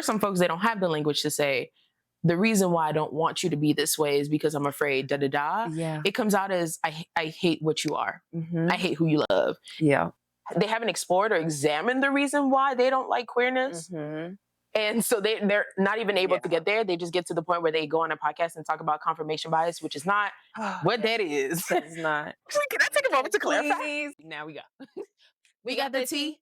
for some folks, they don't have the language to say, the reason why I don't want you to be this way is because I'm afraid, da da da. Yeah. It comes out as, I hate what you are. I hate who you love. Yeah. They haven't explored or examined the reason why they don't like queerness. And so they're not even able to get there. They just get to the point where they go on a podcast and talk about confirmation bias, which is not what that is. It's not. Can I take a moment to clarify? Please. Now we go. We got the tea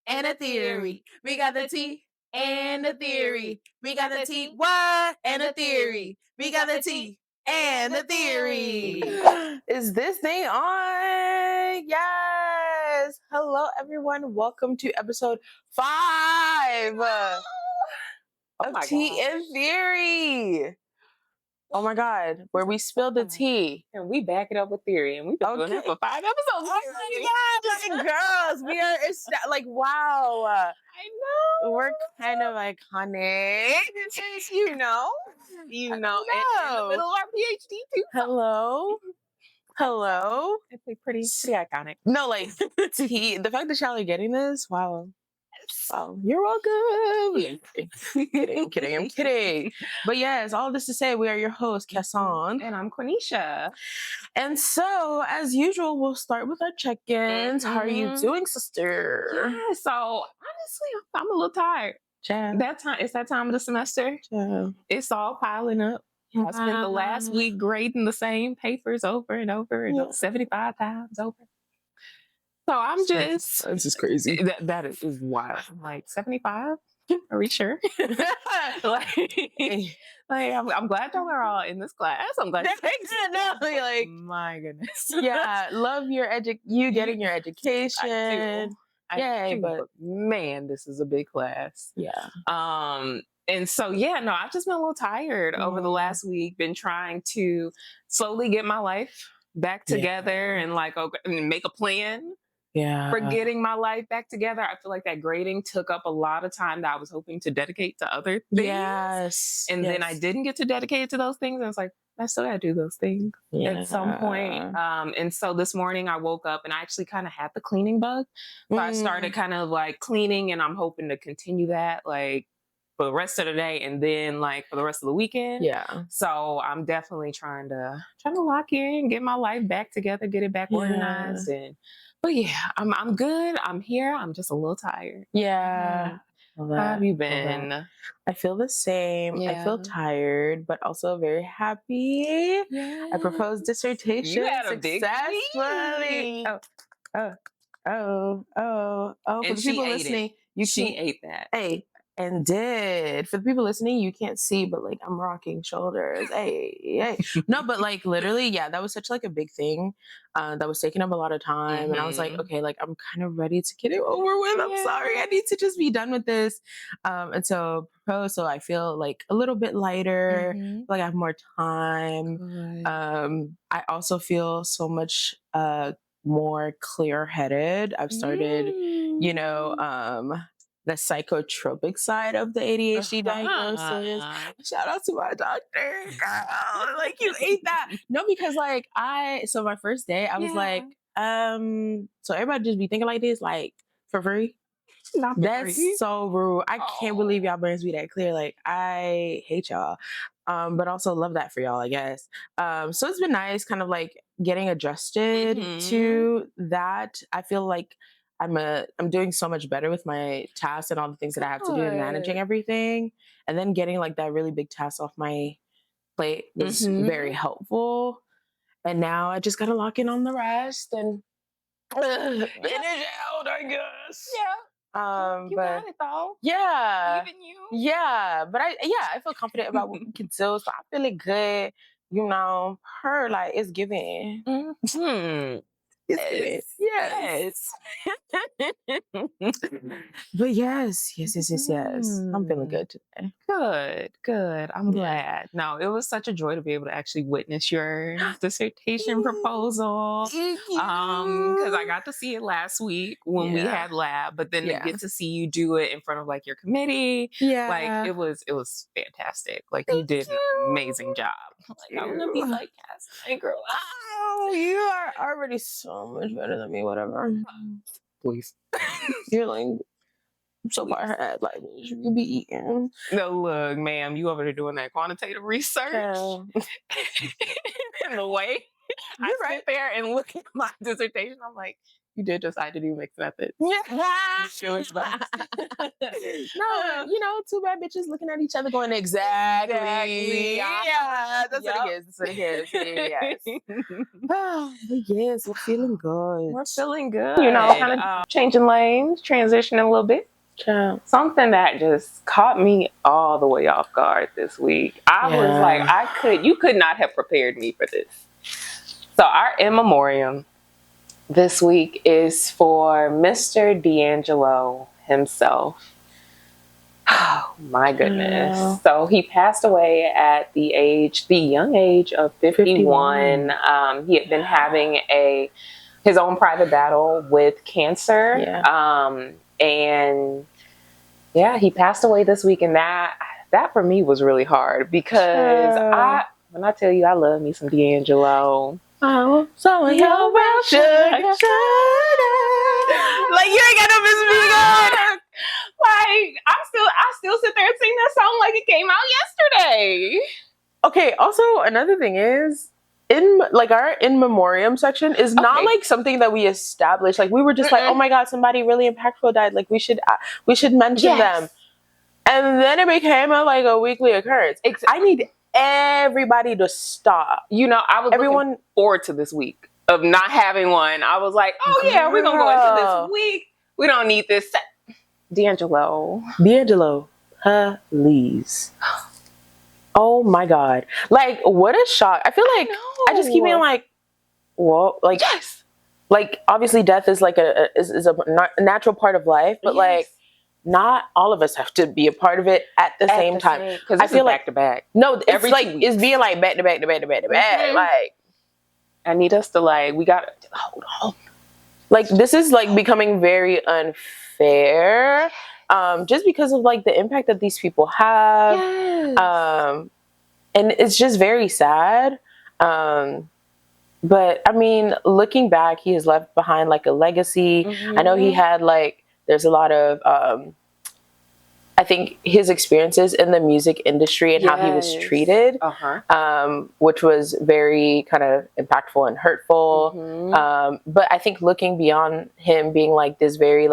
and a theory. We got the tea and a theory. We got the tea, what? And a theory. We got the tea and a theory. Is this thing on? Yes. Hello, everyone. Welcome to episode 5 of Tea and Theory. Oh my God, where we spill the tea. And we back it up with theory. And we've been doing that for 5 episodes. Oh my God, like girls, we are like, wow. I know. We're kind of iconic. You know. And in the middle of our PhD too. Hello. It's pretty iconic. No, like tea. The fact that y'all are getting this, wow. Wow, you're welcome. I'm kidding. But yes, all this to say, we are your hosts, Kesson. And I'm Quenisha. And so, as usual, we'll start with our check-ins. How are you doing, sister? Yeah, so honestly, I'm a little tired. It's that time of the semester. It's all piling up. I spent the last week grading the same papers over and over and 75 times over. So I'm just... This is crazy. That is wild. I'm like, 75? Are we sure? I'm glad y'all are all in this class. I'm glad. My goodness. Yeah, love you getting your education. I do, but man, this is a big class. Yeah. And so, I've just been a little tired over the last week, been trying to slowly get my life back together and make a plan for getting my life back together. I feel like that grading took up a lot of time that I was hoping to dedicate to other things. Yes. And then I didn't get to dedicate it to those things. And it's like, I still gotta do those things at some point. And so this morning I woke up and I actually kind of had the cleaning bug. So I started kind of cleaning, and I'm hoping to continue that for the rest of the day and then for the rest of the weekend. Yeah. So I'm definitely trying to lock in, get my life back together, get it back organized. But I'm good. I'm here. I'm just a little tired. Yeah. How have you been? I feel the same. I feel tired, but also very happy. Yeah. I proposed dissertation successfully. Oh. For the people listening, she ate that. Hey, and did. For the people listening, you can't see, but I'm rocking shoulders. Hey. No, but literally, that was such a big thing that was taking up a lot of time. And I was like, okay, I'm kind of ready to get it over with. I'm sorry. I need to just be done with this. And so proposed. So I feel a little bit lighter, I have more time. I also feel so much more clear-headed. I've started, the psychotropic side of the ADHD diagnosis. Shout out to my doctor. Girl, you ate that. No, because so my first day, I was so everybody just be thinking like this, for free? Not for That's free. so rude. I can't believe y'all brains be that clear. I hate y'all. But also love that for y'all, I guess. So it's been nice kind of getting adjusted to that. I feel like I'm doing so much better with my tasks and all the things that I have to do and managing everything. And then getting that really big task off my plate was very helpful. And now I just gotta lock in on the rest and finish out, I guess. Yeah. You got it though. Yeah. Even you. Yeah. But I feel confident about what we can do. So I feel good. Her it's giving. Yes. But yes. I'm feeling good today. Good. I'm glad. No, it was such a joy to be able to actually witness your dissertation proposal. Because I got to see it last week when we had lab, but then to get to see you do it in front of your committee, it was fantastic. You did an amazing job. I want to be like Cass, girl. Oh, you are already so much better than me. Whatever. Please. You're so far ahead. Like, you could be eating. No, look, ma'am, you over there doing that quantitative research. Child. In the way I You're sit right. there and look at my dissertation, I'm like, you did decide to do mixed methods. Yeah. Sure it's best. No, you know, two bad bitches looking at each other going, exactly. Yeah, that's what it is. That's what it is. Yes. But yes, we're feeling good. We're feeling good. You know, kind of changing lanes, transitioning a little bit. Child. Something that just caught me all the way off guard this week. I was like, you could not have prepared me for this. So our in memoriam this week is for Mr. D'Angelo himself. Oh my goodness. Wow. So he passed away at the young age of 51. He had been having his own private battle with cancer. Yeah. And yeah, he passed away this week, and that for me was really hard because when I tell you I love me some D'Angelo. Oh, so in your real sugar. Like, you ain't got no business being good. Like, I still sit there and sing that song like it came out yesterday. Okay, also another thing is, our in memoriam section is not like something that we established. Like, we were just like, oh my god, somebody really impactful died, like we should mention them, and then it became a weekly occurrence. I need everybody to stop. You know, I was looking forward to this week of not having one. I was like, oh yeah, we're gonna go into this week, we don't need this. D'Angelo, please. Oh my god! Like, what a shock! I feel like I just keep being like, whoa, like, yes, like, obviously death is like a natural part of life, but like, not all of us have to be a part of it at the same time. Because I feel back to back. No, it's like it's being like back to back to back to back to back. Like, I need us to we got to hold on. Like, this is like becoming very unfair. Just because of like the impact that these people have. Yes. And it's just very sad. But I mean, looking back, he has left behind like a legacy. I know he had there's a lot of, I think his experiences in the music industry and how he was treated, which was very kind of impactful and hurtful. But I think looking beyond him being like this very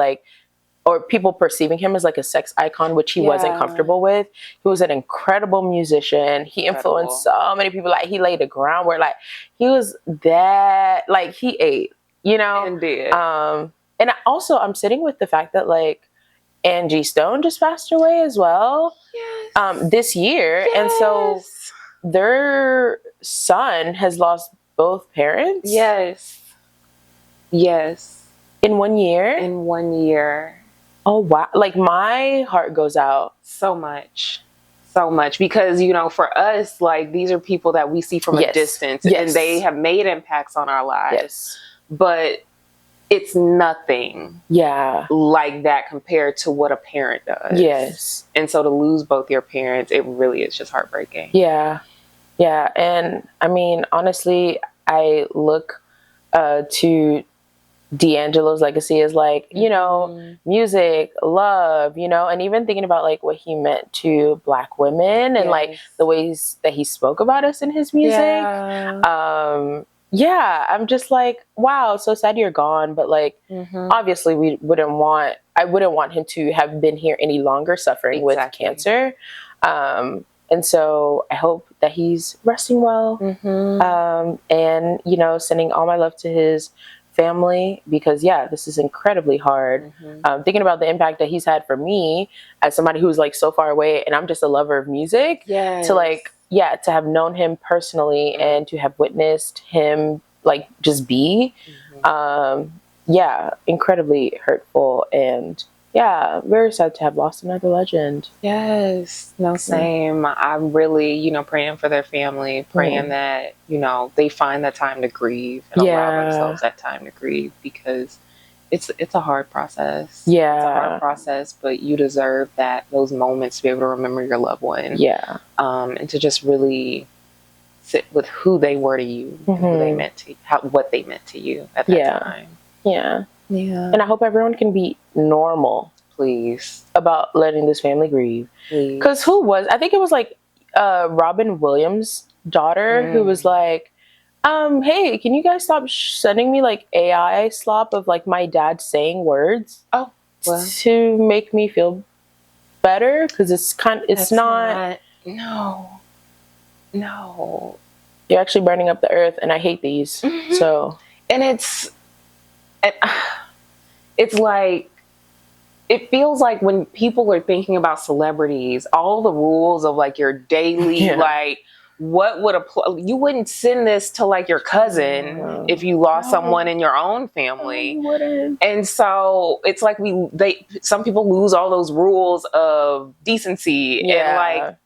or people perceiving him as like a sex icon, which he wasn't comfortable with. He was an incredible musician. He influenced so many people. Like, he laid the groundwork. Like, he was that, like, he ate, you know? And did. And I'm sitting with the fact that Angie Stone just passed away as well. Yes. This year. Yes. And so their son has lost both parents. Yes. Yes. In 1 year? In 1 year. Oh, wow. Like, my heart goes out. So much because, you know, for us, like, these are people that we see from a distance and they have made impacts on our lives, but it's nothing like that compared to what a parent does. Yes. And so to lose both your parents, it really is just heartbreaking. Yeah. And I mean, honestly, I look to D'Angelo's legacy as you know, music, love, you know, and even thinking about what he meant to Black women and the ways that he spoke about us in his music. I'm just like, wow, so sad you're gone. But obviously I wouldn't want him to have been here any longer suffering with cancer. And so I hope that he's resting well. And, you know, sending all my love to his family, because this is incredibly hard. Thinking about the impact that he's had for me as somebody who's so far away, and I'm just a lover of music, to have known him personally and to have witnessed him just be incredibly hurtful, and very sad to have lost another legend. Yes. No, same. I'm really, you know, praying for their family, praying that, you know, they find that time to grieve and allow themselves that time to grieve, because it's a hard process. It's a hard process, but you deserve those moments to be able to remember your loved one. And to just really sit with who they were to you, and who they meant to, what they meant to you at that time. And I hope everyone can be normal. Please. about letting this family grieve. Please. Because I think it was like Robin Williams' daughter who was like, hey, can you guys stop sending me like AI slop of like my dad saying words to make me feel better? Because it's not. No. You're actually burning up the earth, and I hate these. So, and it's like, it feels like when people are thinking about celebrities, all the rules of like your daily, like what would apply, you wouldn't send this to like your cousin if you lost someone in your own family. And so it's like some people lose all those rules of decency and like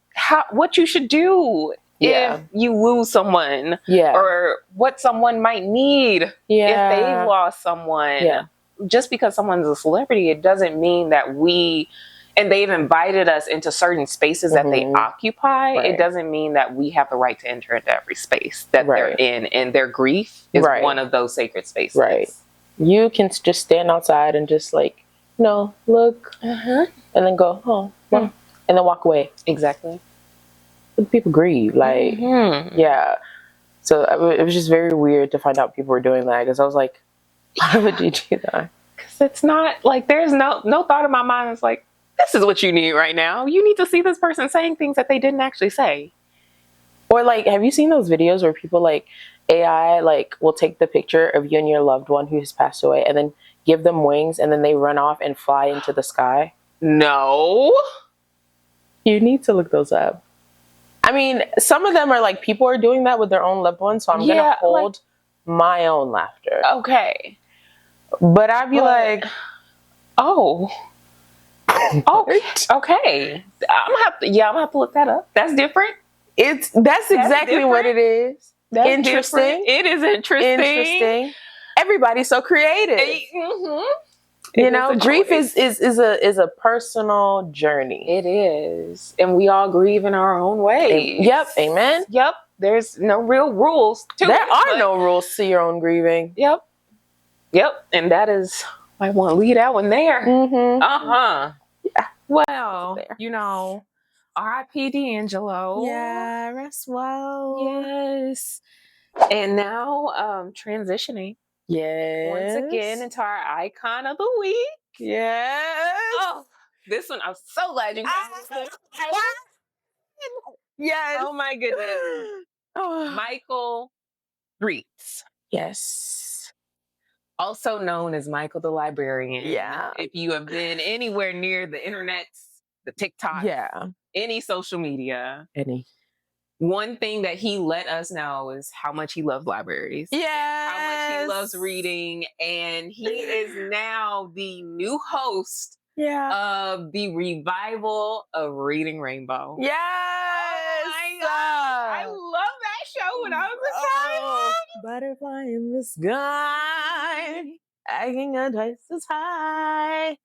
what you should do if you lose someone or what someone might need if they've lost someone. Just because someone's a celebrity, it doesn't mean that and they've invited us into certain spaces that they occupy. It doesn't mean that we have the right to enter into every space that they're in. And their grief is one of those sacred spaces. Right. You can just stand outside and just like, look, and then go, oh, well, and then walk away. Exactly. People grieve, like, So it was just very weird to find out people were doing that, because I was like, why would you do that? Because it's not like, there's no thought in my mind. It's like, this is what you need right now. You need to see this person saying things that they didn't actually say. Or like, have you seen those videos where people like AI like will take the picture of you and your loved one who has passed away and then give them wings and then they run off and fly into the sky? No. You need to look those up. I mean, some of them are like, people are doing that with their own loved ones, so I'm going to hold my own laughter. Okay. But I'd be like, oh, okay. I'm gonna have to look that up. That's different. That's exactly what it is. That's interesting. Different. It is interesting. Everybody's so creative. Grief is a personal journey. It is, and we all grieve in our own ways. Yep. Amen. Yep. There's no real rules to it. There are no rules to your own grieving. Yep. And that is, I want to leave that one there. Yeah. Well, R.I.P. D'Angelo. Yeah, rest well. Yes. And now, transitioning. Yes. Once again into our icon of the week. Yes. Oh, this one, I'm so glad you got Yes. Oh my goodness. Michael Reitz. Yes. Also known as Michael the Librarian. Yeah. If you have been anywhere near the internet, the TikTok, any social media, one thing that he let us know is how much he loves libraries. Yeah. How much he loves reading. And he is now the new host of the revival of Reading Rainbow. Yes. Oh my God. I love that show when I was a child. Butterfly in the sky, hanging on twice as high.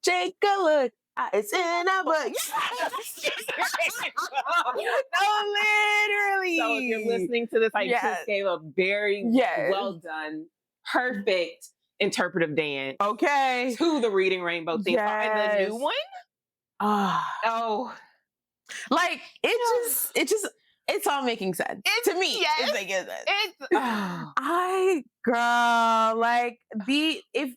Take a look. It's in a book. No, literally. So if you're listening to this, I just gave a very well done, perfect interpretive dance. Okay. To the Reading Rainbow theme song. And the new one? Like it's all making sense to me. It's making sense. Girl, like if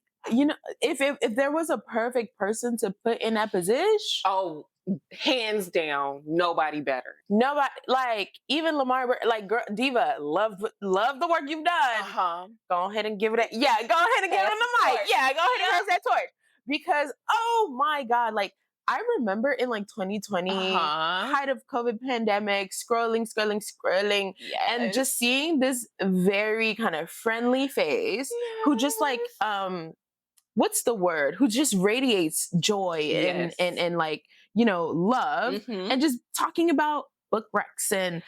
there was a perfect person to put in that position, hands down, nobody better. Nobody, like even Lamar, like girl, Diva, love the work you've done. Go ahead and give it. Go ahead and give him the mic. Go ahead and pass that torch, because oh my God, like I remember in like 2020, height of COVID pandemic, scrolling, and just seeing this very kind of friendly face who just like what's the word? Who just radiates joy and like, love, and just talking about book recs and,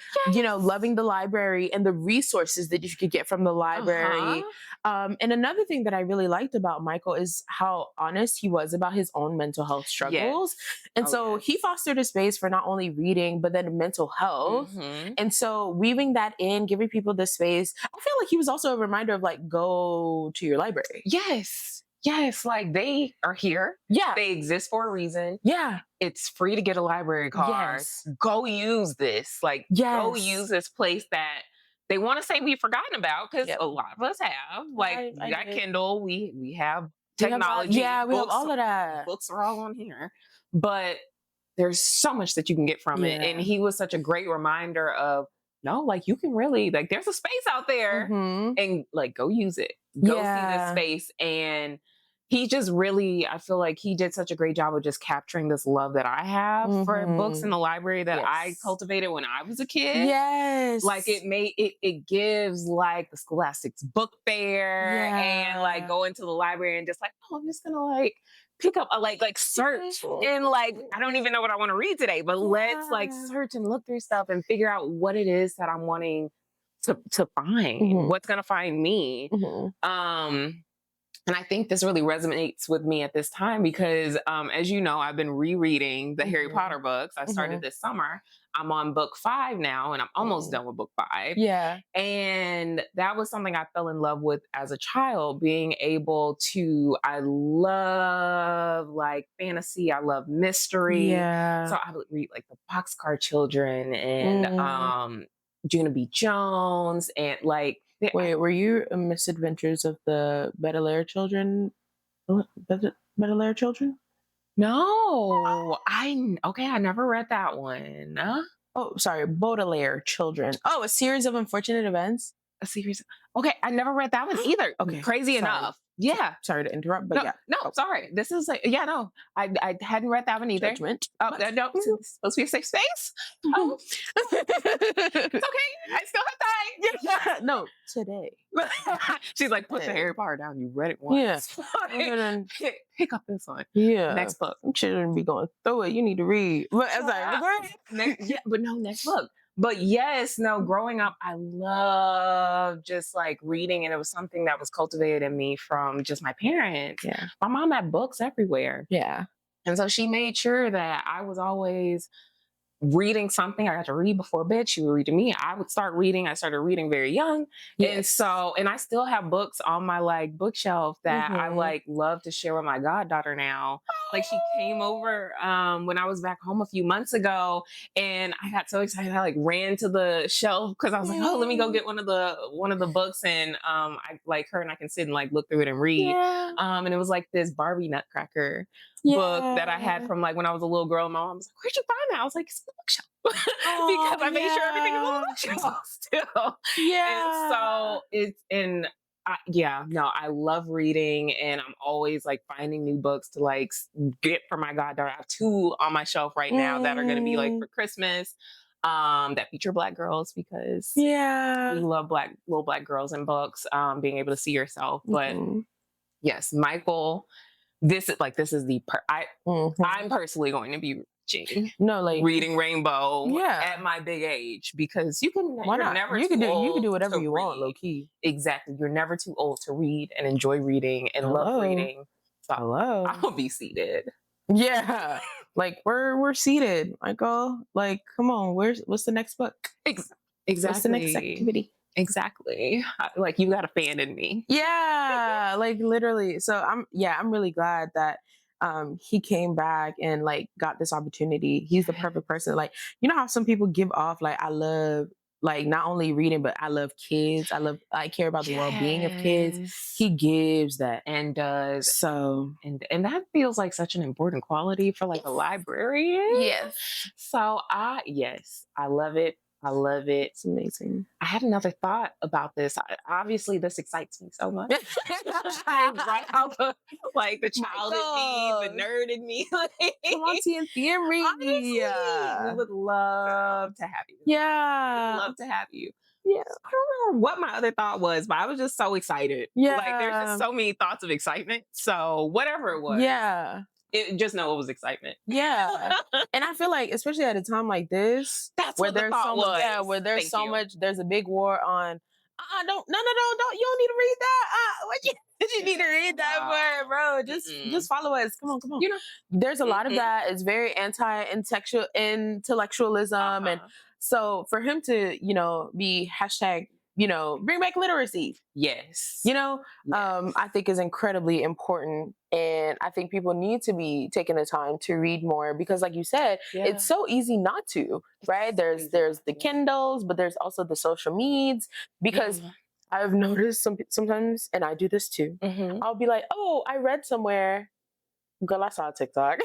loving the library and the resources that you could get from the library. And another thing that I really liked about Michael is how honest he was about his own mental health struggles. And so he fostered a space for not only reading, but then mental health. And so weaving that in, giving people the space, I feel like he was also a reminder of like, go to your library. Yes. Yes, like they are here. Yeah. They exist for a reason. Yeah. It's free to get a library card. Yes. Go use this. Like, go use Yes. this place that they want to say we've forgotten about, because Yep. a lot of us have. Like, we I got did. Kindle, we have We have that. technology, Yeah, we have all of that. books are all on here. But there's so much that you can get from it. And Yeah. he was such a great reminder of, no, like you can really, like, there's a space out there, Mm-hmm. and like go use it. Go see this Yeah. space. And he just really, I feel like he did such a great job of just capturing this love that I have for books in Mm-hmm. the library that I Yes. cultivated when I was a kid. Yes. Like it gives like the Scholastic's book fair, and like Yeah. go into the library and just like, oh, I'm just gonna like pick up a like search, and like I don't even know what I want to read today, but let's like Yeah. search and look through stuff and figure out what it is that I'm wanting to find, Mhm. what's gonna find me. Mhm. And I think this really resonates with me at this time because, as you know, I've been rereading the Harry Mhm. Potter books. I started Mhm. this summer. I'm on book 5 now, and I'm almost Mhm. done with book 5. Yeah. And that was something I fell in love with as a child, being able to, I love like fantasy, I love mystery. So Yeah. I would read like the Boxcar Children and Mm. Juna B. Jones, and like, Wait, were you Misadventures of the Baudelaire children? Baudelaire children? no, okay, I never read that one. Oh, sorry, Baudelaire children. Oh, a series of unfortunate events. A series. Okay, I never read that one either. Okay, Crazy sorry. enough. Yeah. Sorry to interrupt, but No, yeah. no, Oh, sorry. This is like, yeah, no, I hadn't read that one either. judgment. Oh, no, it's supposed to be a safe space. Oh, it's okay. I still have time. Yeah, no, today. She's like, put the Harry Potter down. You read it once. Yeah. Pick up this one. Yeah. Next book. Children be going through it. You need to read. But I'm sorry. Next book. But yes, no, growing up, I love just like reading, and it was something that was cultivated in me from just my parents. Yeah. My mom had books everywhere. Yeah. And so she made sure that I was always reading something. I got to read before bed. She would read to me. I would start reading. I started reading very young. Yes. And I still have books on my like bookshelf that I Mhm. like love to share with my goddaughter now. Like she came over when I was back home a few months ago, and I got so excited. I like ran to the shelf because I was like, oh, let me go get one of the books, and I like her and I can sit and like look through it and read. Yeah. And it was like this Barbie Nutcracker book that I had Yeah. from like when I was a little girl. My mom was like, "Where'd you find that?" I was like, "It's in the bookshelf," because I made sure everything was on the bookshelf still. Yeah. And so it's in. Yeah, no, I love reading, and I'm always like finding new books to like get for my goddaughter. I have 2 on my shelf right now that are going to be like for Christmas, that feature Black girls, because Yeah. we love little Black girls in books, being able to see yourself. But Mhm. yes, Michael, this is the Mhm. I'm personally going to be No, like reading Rainbow Yeah. at my big age, because Why you're not? never You too can old do whatever to you want, read. low key. Exactly. You're never too old to read and enjoy reading and love Hello. reading. So Hello. I'll be seated. Yeah. Like we're seated, Michael. Like, come on, what's the next book? Exactly. What's the next activity? Exactly. Like you got a fan in me. Yeah, like literally. So I'm really glad that he came back and like got this opportunity. He's the perfect person. Like, you know how some people give off like, I love like not only reading, but I love kids. I care about the well-being of kids. He gives that. And does. So And that feels like such an important quality for like a librarian. yes. So yes, I love it. I love it. It's amazing. I had another thought about this. Obviously, this excites me so much. Right out the child in me, the nerd in me. Come on, T in theory. Honestly, we would love to have you. Yeah. We'd love to have you. Yeah. I don't remember what my other thought was, but I was just so excited. Yeah. Like there's just so many thoughts of excitement. So whatever it was. Yeah. Just know it was excitement. Yeah. And I feel like, especially at a time like this, that's where what the there's thought so was. much, where there's Thank so you. much, there's a big war on. Don't, no, you don't need to read that. What you need to read that for, bro? Just follow us. Come on. You know, there's a lot of that. It's very anti-intellectualism, and so for him to, be hashtag bring back literacy. Yes. I think is incredibly important. And I think people need to be taking the time to read more because, like you said, it's so easy not to, right? There's the Kindles, but there's also the social medias because I've noticed sometimes, and I do this too. I'll be like, oh, I read somewhere. Girl, I saw a TikTok.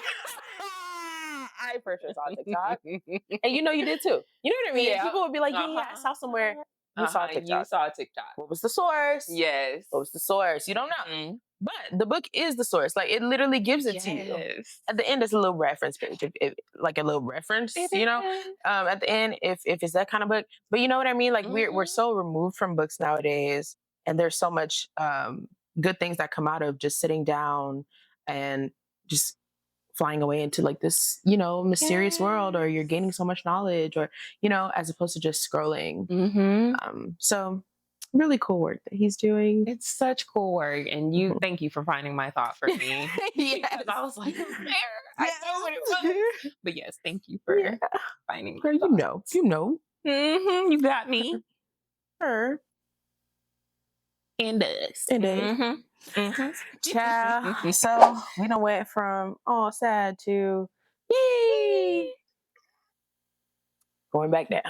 I for sure saw a TikTok. And you did too. You know what I mean? Yeah. People would be like, yeah, I saw somewhere. You saw a TikTok. You saw a TikTok. What was the source? Yes. What was the source? You don't know. But the book is the source. Like, it literally gives it to you. At the end, it's a little reference page, like a little reference, at the end, if it's that kind of book. But you know what I mean? Like, we're so removed from books nowadays, and there's so much good things that come out of just sitting down and just flying away into like this, mysterious world, or you're gaining so much knowledge, or, as opposed to just scrolling. So really cool work that he's doing. It's such cool work. And thank you for finding my thought for me. Yes. I was like, I know what it was. But yes, thank you for finding my thoughts. You know. You got me. Her. And us. And us. Child. So we done went from sad to yay. Going back down.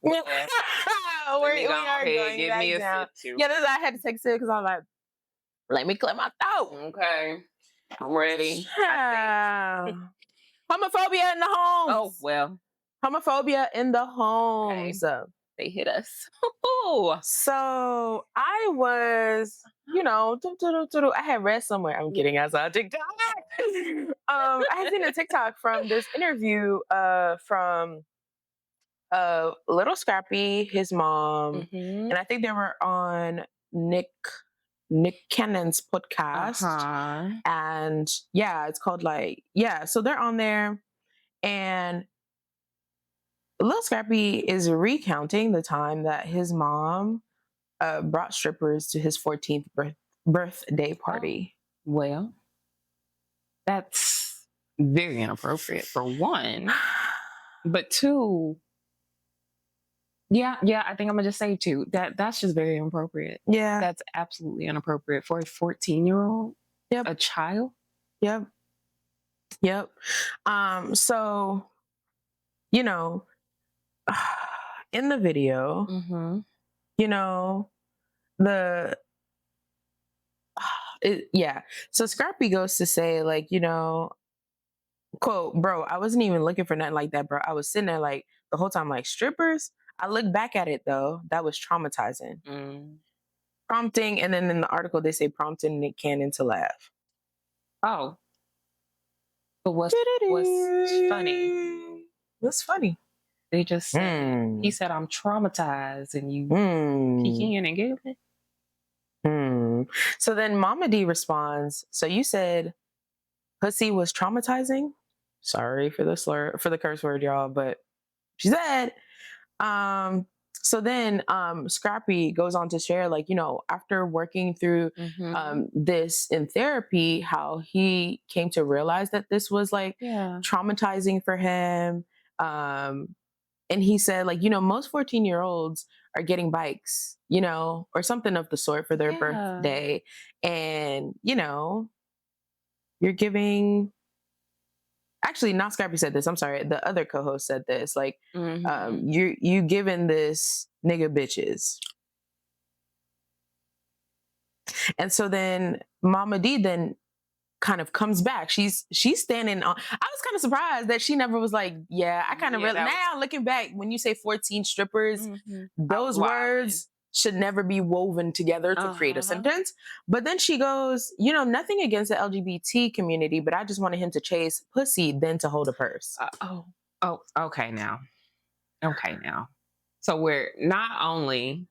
We are going back down. Yeah, I had to take a sip because I was like, let me clear my throat. Okay. I'm ready. Homophobia in the homes. Oh, well. Homophobia in the homes. Okay. They hit us. So I was, I had read somewhere. I'm kidding. I saw a TikTok. I had seen a TikTok from this interview from little Scrappy, his mom, and I think they were on Nick Cannon's podcast. And it's called so they're on there, and little Scrappy is recounting the time that his mom brought strippers to his 14th birthday party. Well, that's very inappropriate for one, but two, I think I'm gonna just say two. That's just very inappropriate. Yeah, that's absolutely inappropriate for a 14-year-old. Yep, a child. Yep. So, in the video, so Scrappy goes to say, like, quote, bro, I wasn't even looking for nothing like that, bro. I was sitting there like the whole time, like, strippers. I look back at it though, that was traumatizing. Prompting, and then in the article they say prompting Nick Cannon to laugh. Oh. But what's funny? What's funny? They just said, he said, I'm traumatized, and you peeking in and giggling. So then Mama D responds, so you said pussy was traumatizing? Sorry for the curse word, y'all, but she said, so then Scrappy goes on to share, like, after working through this in therapy, how he came to realize that this was like traumatizing for him. And he said, like, most 14-year-olds are getting bikes, or something of the sort for their birthday. And, you're giving... Actually, not Scrappy said this. I'm sorry. The other co-host said this. Like, you giving this nigga bitches. And so then Mama D then kind of comes back. She's standing on... I was kind of surprised that she never was like, I kind of now looking back, when you say 14 strippers, those words should never be woven together to create a sentence. But then she goes, nothing against the LGBT community, but I just wanted him to chase pussy than to hold a purse. Okay now. So we're not only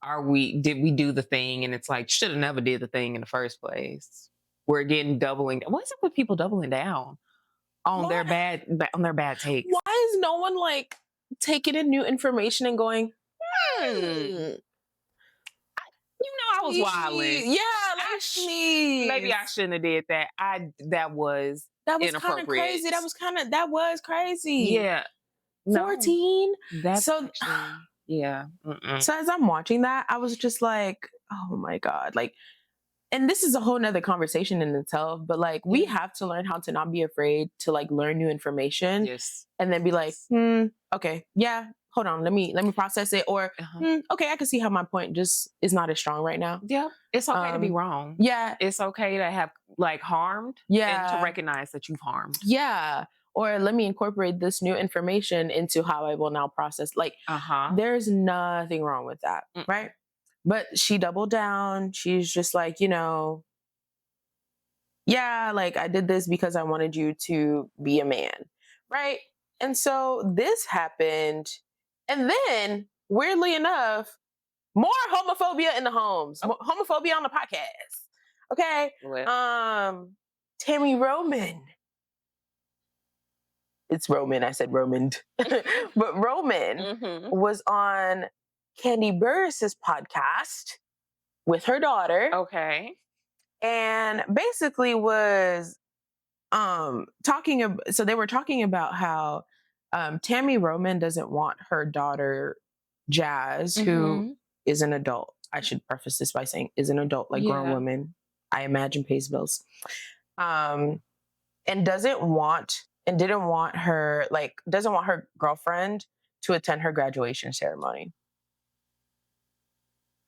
did we do the thing and it's like, should have never did the thing in the first place. We're getting doubling. What is it with people doubling down on their bad takes? Why is no one like taking in new information and going, I was wilding. Yeah, maybe I shouldn't have did that. That was inappropriate. Crazy. That was crazy. Yeah. 14. That's so actually... Yeah. Mm-mm. So as I'm watching that, I was just like, oh my God. Like, and this is a whole nother conversation in itself, but like we Yeah. have to learn how to not be afraid to like learn new information Yes. and then be like, okay, yeah, hold on, let me process it. Or Uh-huh. okay, I can see how my point just is not as strong right now. Yeah. It's okay to be Um, wrong. yeah, It's okay to have like harmed and to yeah, recognize that you've harmed. yeah. Or let me incorporate this new information into how I will now process. Like, Uh-huh. there's nothing wrong with that, Mm-mm. right? But she doubled down. She's just like, yeah, like I did this because I wanted you to be a man, right? And so this happened. And then, weirdly enough, more homophobia in the homes, Oh, homophobia on the podcast. Okay. well. Tammy Roman. It's Roman. I said Roman. But Roman Mm-hmm. was on Candy Burris's podcast with her daughter Okay. and basically was so they were talking about how Tammy Roman doesn't want her daughter Jazz, who Mm-hmm. is an adult. I should preface this by saying is an adult, like grown Yeah. woman. I imagine pays bills. Um, and didn't want her, like, doesn't want her girlfriend to attend her graduation ceremony.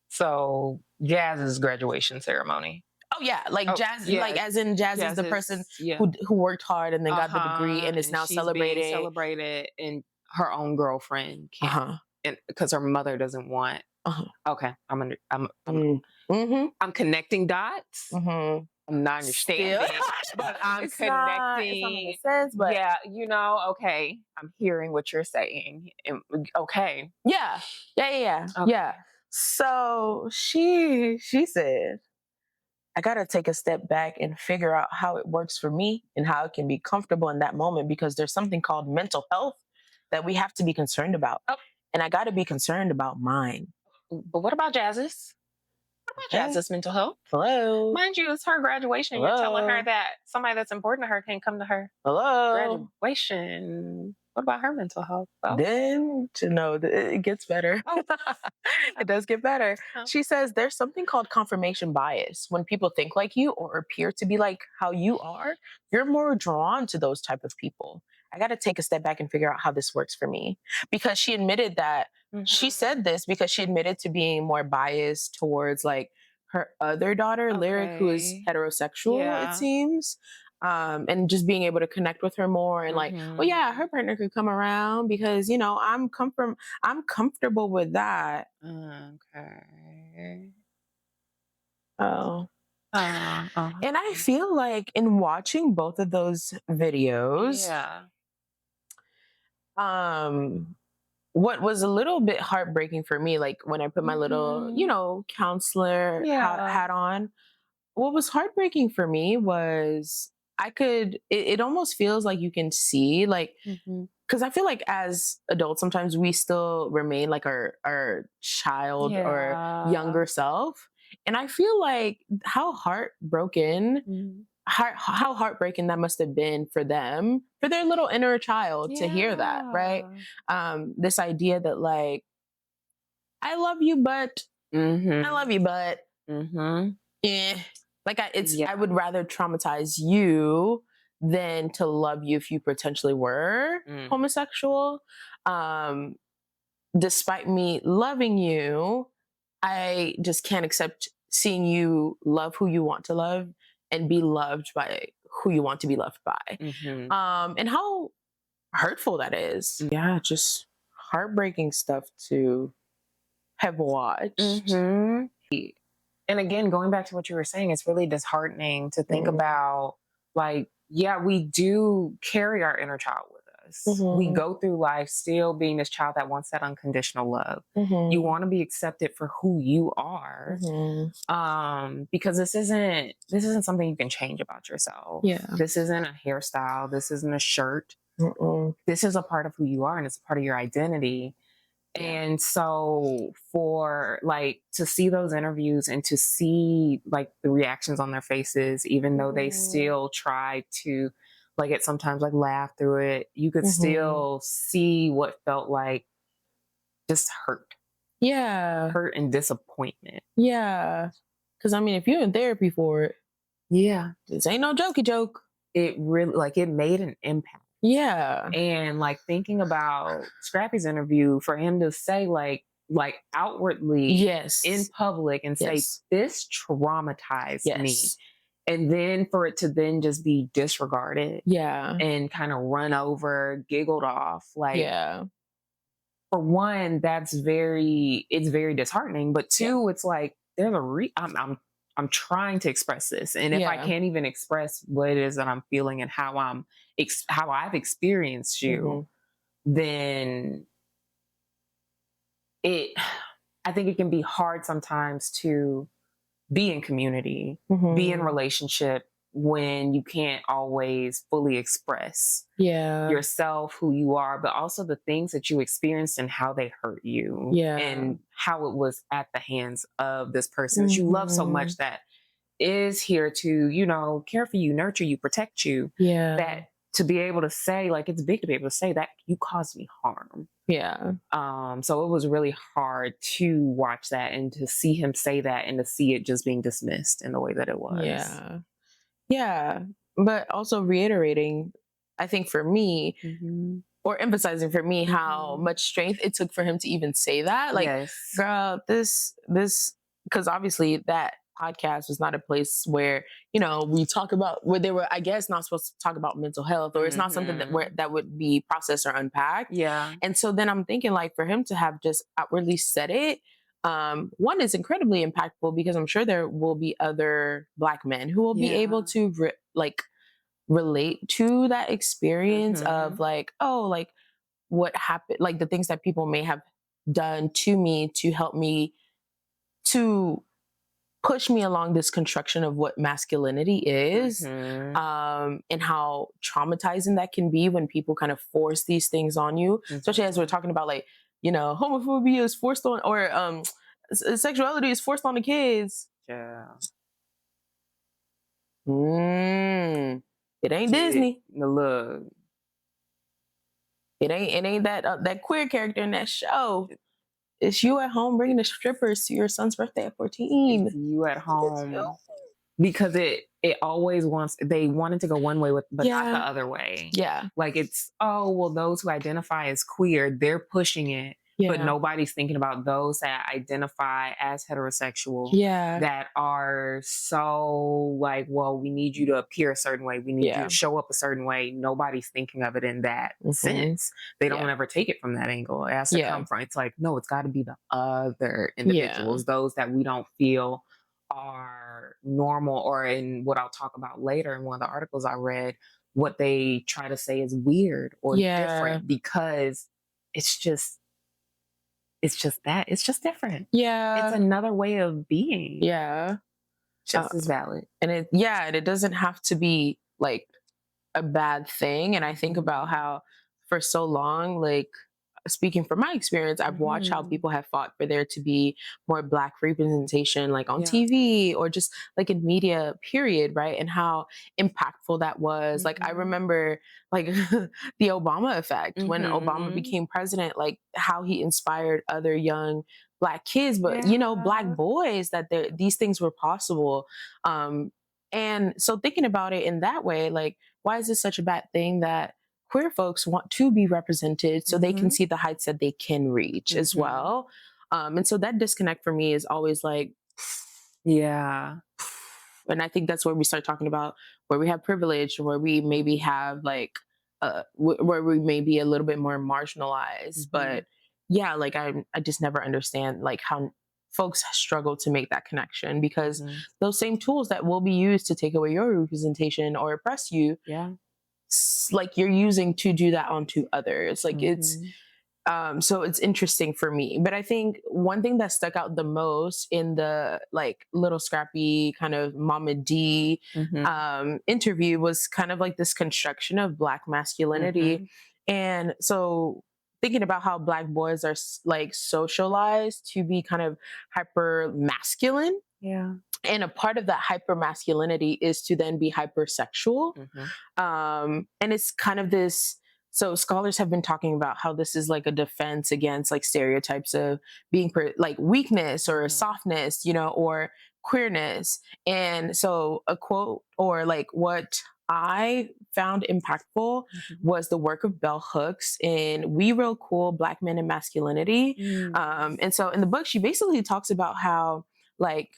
So Jazz's graduation ceremony. Oh yeah, like Oh, Jazz, like yeah. as in Jazz is Jazz the person yeah. who worked hard and then got the degree Uh-huh. and is And now she's being celebrating. celebrated and her own girlfriend Uh can't, huh. and because her mother doesn't want. Uh huh. Okay. Mm-hmm. I'm connecting dots. Mm-hmm. I'm not Still, understanding, but I'm it's not connecting. making sense, but Yeah, okay. I'm hearing what you're saying. Okay. yeah, yeah, yeah, yeah, Okay. yeah. So she said, I gotta take a step back and figure out how it works for me and how it can be comfortable in that moment because there's something called mental health that we have to be concerned about, Oh, and I got to be concerned about mine. but what about Jazz's? What about Okay. Jazz's mental health? Hello. Mind you, it's her graduation. You're telling her Hello. that somebody that's important to her can't come to her Hello. graduation. What about her mental health? Well, Then to know that it gets better. oh, It does get better. oh, She says there's something called confirmation bias. When people think like you or appear to be like how you are, you're more drawn to those type of people. I got to take a step back and figure out how this works for me. Because she admitted that she mhm. said this because she admitted to being more biased towards like her other daughter, Lyric, who is Okay. heterosexual, it Yeah. seems. And just being able to connect with her more and like, oh yeah, Mhm. her partner could come around because I'm comfortable with that. Okay. Oh. Uh-huh. And I feel like in watching both of those videos, Yeah. um, what was a little bit heartbreaking for me, like when I put my little, Mhm. counselor Yeah. hat on, what was heartbreaking for me was it almost feels like you can see, like, Mhm. because I feel like as adults, sometimes we still remain like our child or Yeah. younger self. And I feel like Mhm. how heartbreaking that must have been for them, for their little inner child to hear that, right? Yeah. This idea that like, I love you, but I Mhm. love you, but Mhm. eh. Like I Yeah. would rather traumatize you than to love you if you potentially were Mm. homosexual. Um, Despite me loving you, I just can't accept seeing you love who you want to love and be loved by who you want to be loved by. Mhm. And how hurtful that is. Yeah, just heartbreaking stuff to have watched. Mhm. And again, going back to what you were saying, it's really disheartening to think Mm-hmm. about, like, yeah, we do carry our inner child with us. We Mm-hmm. go through life still being this child that wants that unconditional love. You Mm-hmm. want to be accepted for who you are. Mm-hmm. Because this isn't something you can change about yourself. Yeah. This isn't a hairstyle. This isn't a shirt. Mm-mm. This is a part of who you are and it's a part of your identity. Yeah. And so for like to see those interviews and to see like the reactions on their faces, even though they still try to like it sometimes like laugh through it, you could Mm-hmm. still see what felt like just Yeah. hurt and disappointment. Yeah. Because I mean, if you're in therapy for it, Yeah. this ain't no jokey joke. It really, like, it made an impact. Yeah. And like thinking about Scrappy's interview, for him to say like outwardly Yes. in public and say Yes. this traumatized me, Yes. and then for it to then just be disregarded Yeah. and kind of run over, giggled off, like, Yeah. for one, it's very disheartening, but two, it's like there's I'm trying to express this, and if I Yeah. can't even express what it is that I'm feeling and how how I've experienced you, Mhm. then it I think it can be hard sometimes to be in community, be in Mhm. relationship when you can't always fully express Yeah. yourself, who you are, but also the things that you experienced and how they hurt you Yeah. and how it was at the hands of this person that you love so much, Mhm. that is here to, care for you, nurture you, protect you. Yeah. That to be able to say, like, it's big to be able to say that you caused me harm. Yeah. So it was really hard to watch that and to see him say that and to see it just being dismissed in the way that it was. Yeah. Yeah. But also reiterating, I think for me, Mhm. or emphasizing for me how Mhm. much strength it took for him to even say that. Like, Yes. girl, because obviously that podcast was not a place where, we talk about, where they were, I guess, not supposed to talk about mental health, or it's not something Mhm. that would be processed or unpacked. Yeah. And so then I'm thinking, like, for him to have just outwardly said it, one is incredibly impactful because I'm sure there will be other Black men who will be able Yeah. to relate to that experience of, Mhm. like, oh, like, what happened, like the things that people may have done to me to help me, to push me along this construction of what masculinity is, Mhm. and how traumatizing that can be when people kind of force these things on you, especially as we're Mhm. talking about, like, homophobia is forced on, or sexuality is forced on the kids. Yeah. mm, it ain't Kid, Disney. the look. It ain't that queer character in that show. It's you at home bringing the strippers to your son's birthday at It's 14. you at It's you. home, because it always wants they wanted to go one way with, but not the Yeah. other way. Yeah. Like, it's, oh, well, those who identify as queer, they're pushing it, but Yeah. nobody's thinking about those that identify as heterosexual, Yeah. that are so like, well, we need you to appear a certain way, we need you to Yeah. show up a certain way. Nobody's thinking of it in that Mhm. sense. They don't Yeah. ever take it from that angle. It has to Yeah. come from, it's like, no, it's got to be the other Yeah. individuals, those that we don't feel are normal, or in what I'll talk about later in one of the articles I read, what they try to say is weird or Yeah. different, because it's just it's just different. It's Yeah. another way of being, Yeah. Uh, just as valid. and it doesn't have to be like a bad thing. And I think about Mhm. how for so long, like, speaking from my experience, I've watched how Mhm. people have fought for there to be more Black representation, like on Yeah. TV or just like in media, period, right? And how impactful that was. Like, I Mhm. remember, like, the Obama effect when Obama Mhm. became president, like how he inspired other young Black kids, but, Black Yeah. boys, that these things were possible. Um, and so thinking about it in that way, like, why is this such a bad thing that queer folks want to be represented so they can Mhm. see the heights that they can reach as Mhm. well? And so that disconnect for me is always like, Yeah. and I think that's where we start talking about where we have privilege, where we maybe Mhm. have like, where we may be a little bit more marginalized. Mhm. But yeah, like, I just never understand like how folks struggle to make that connection, because Mhm. those same tools that will be used to take away your representation or oppress you, Yeah. like, you're using to do that onto others. Like, it's Mhm. so it's interesting for me. But I think one thing that stuck out the most in the, like, little Scrappy kind of Mama D Mhm. interview was kind of like this construction of Black masculinity. Mhm. And so thinking about how Black boys are like socialized to be kind of hyper masculine, Yeah. and a part of that hyper masculinity is to then be hypersexual. Mhm. And it's kind of this so scholars have been talking about how this is like a defense against like stereotypes of being like weakness or softness, or queerness. And so a quote, or like what I found impactful, was the work of Bell Hooks in We Real Cool Black Men and Masculinity. And so in the book, she basically talks about how like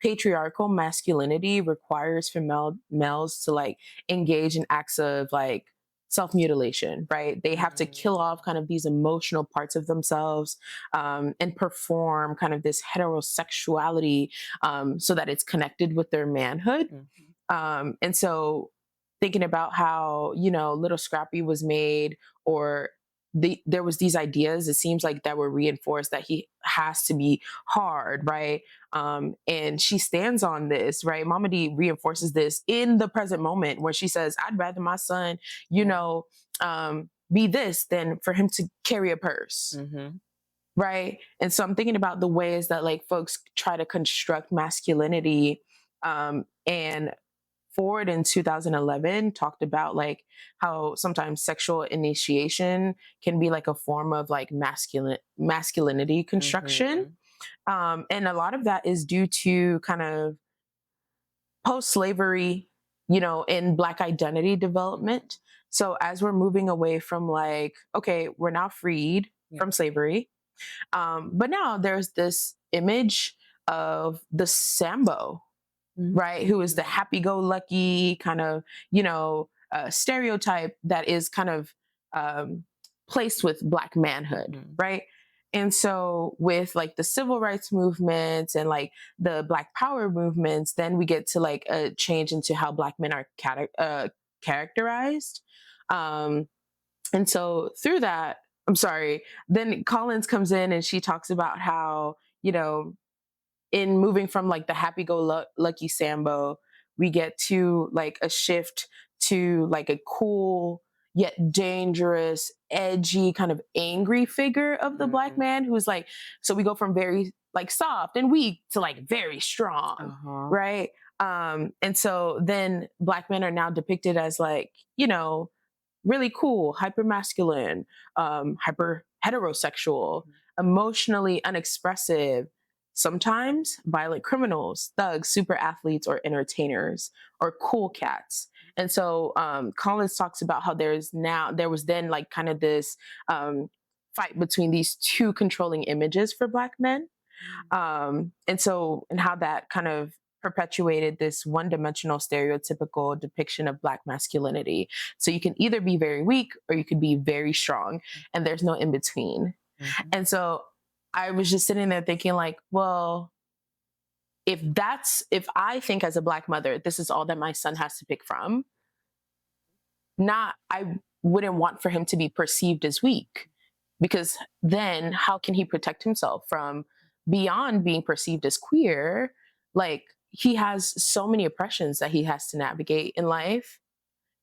patriarchal masculinity requires female males to like engage in acts of like self-mutilation, right? They have to kill off kind of these emotional parts of themselves, and perform kind of this heterosexuality, so that it's connected with their manhood. And so thinking about how, little Scrappy was made, or there was these ideas, it seems like, that were reinforced, that he has to be hard, right? And she stands on this, right? Mama D reinforces this in the present moment, where she says, I'd rather my son, be this than for him to carry a purse. Right. And so I'm thinking about the ways that like folks try to construct masculinity, and Ford in 2011 talked about like how sometimes sexual initiation can be like a form of like masculinity construction. And a lot of that is due to kind of post-slavery, in Black identity development. So as we're moving away from like, okay, we're now freed from slavery, but now there's this image of the Sambo, right? Who is the happy-go-lucky kind of, stereotype that is kind of placed with Black manhood, right? And so with like the civil rights movements and like the Black Power movements, then we get to like a change into how Black men are characterized. And so through that, I'm sorry, then Collins comes in and she talks about how, in moving from like the happy-go-lucky Sambo, we get to like a shift to like a cool yet dangerous, edgy, kind of angry figure of the Black man, who's like, so we go from very like soft and weak to like very strong, right? And so then Black men are now depicted as like, really cool, hyper masculine, hyper heterosexual, emotionally unexpressive, sometimes violent criminals, thugs, super athletes, or entertainers, or cool cats. And so Collins talks about how there was then like kind of this fight between these two controlling images for Black men. And how that kind of perpetuated this one-dimensional stereotypical depiction of Black masculinity. So you can either be very weak or you could be very strong, and there's no in between. And so I was just sitting there thinking like, well, if I think as a Black mother, this is all that my son has to pick from, I wouldn't want for him to be perceived as weak, because then how can he protect himself from, beyond being perceived as queer, like he has so many oppressions that he has to navigate in life.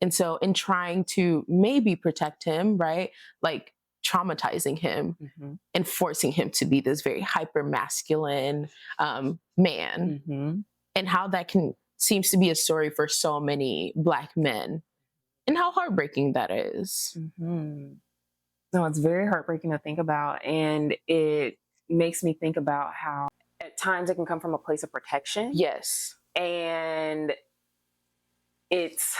And so in trying to maybe protect him, right, like traumatizing him and forcing him to be this very hyper masculine man, and how that seems to be a story for so many Black men, and how heartbreaking that is. No, it's very heartbreaking to think about. And it makes me think about how at times it can come from a place of protection. Yes. And it's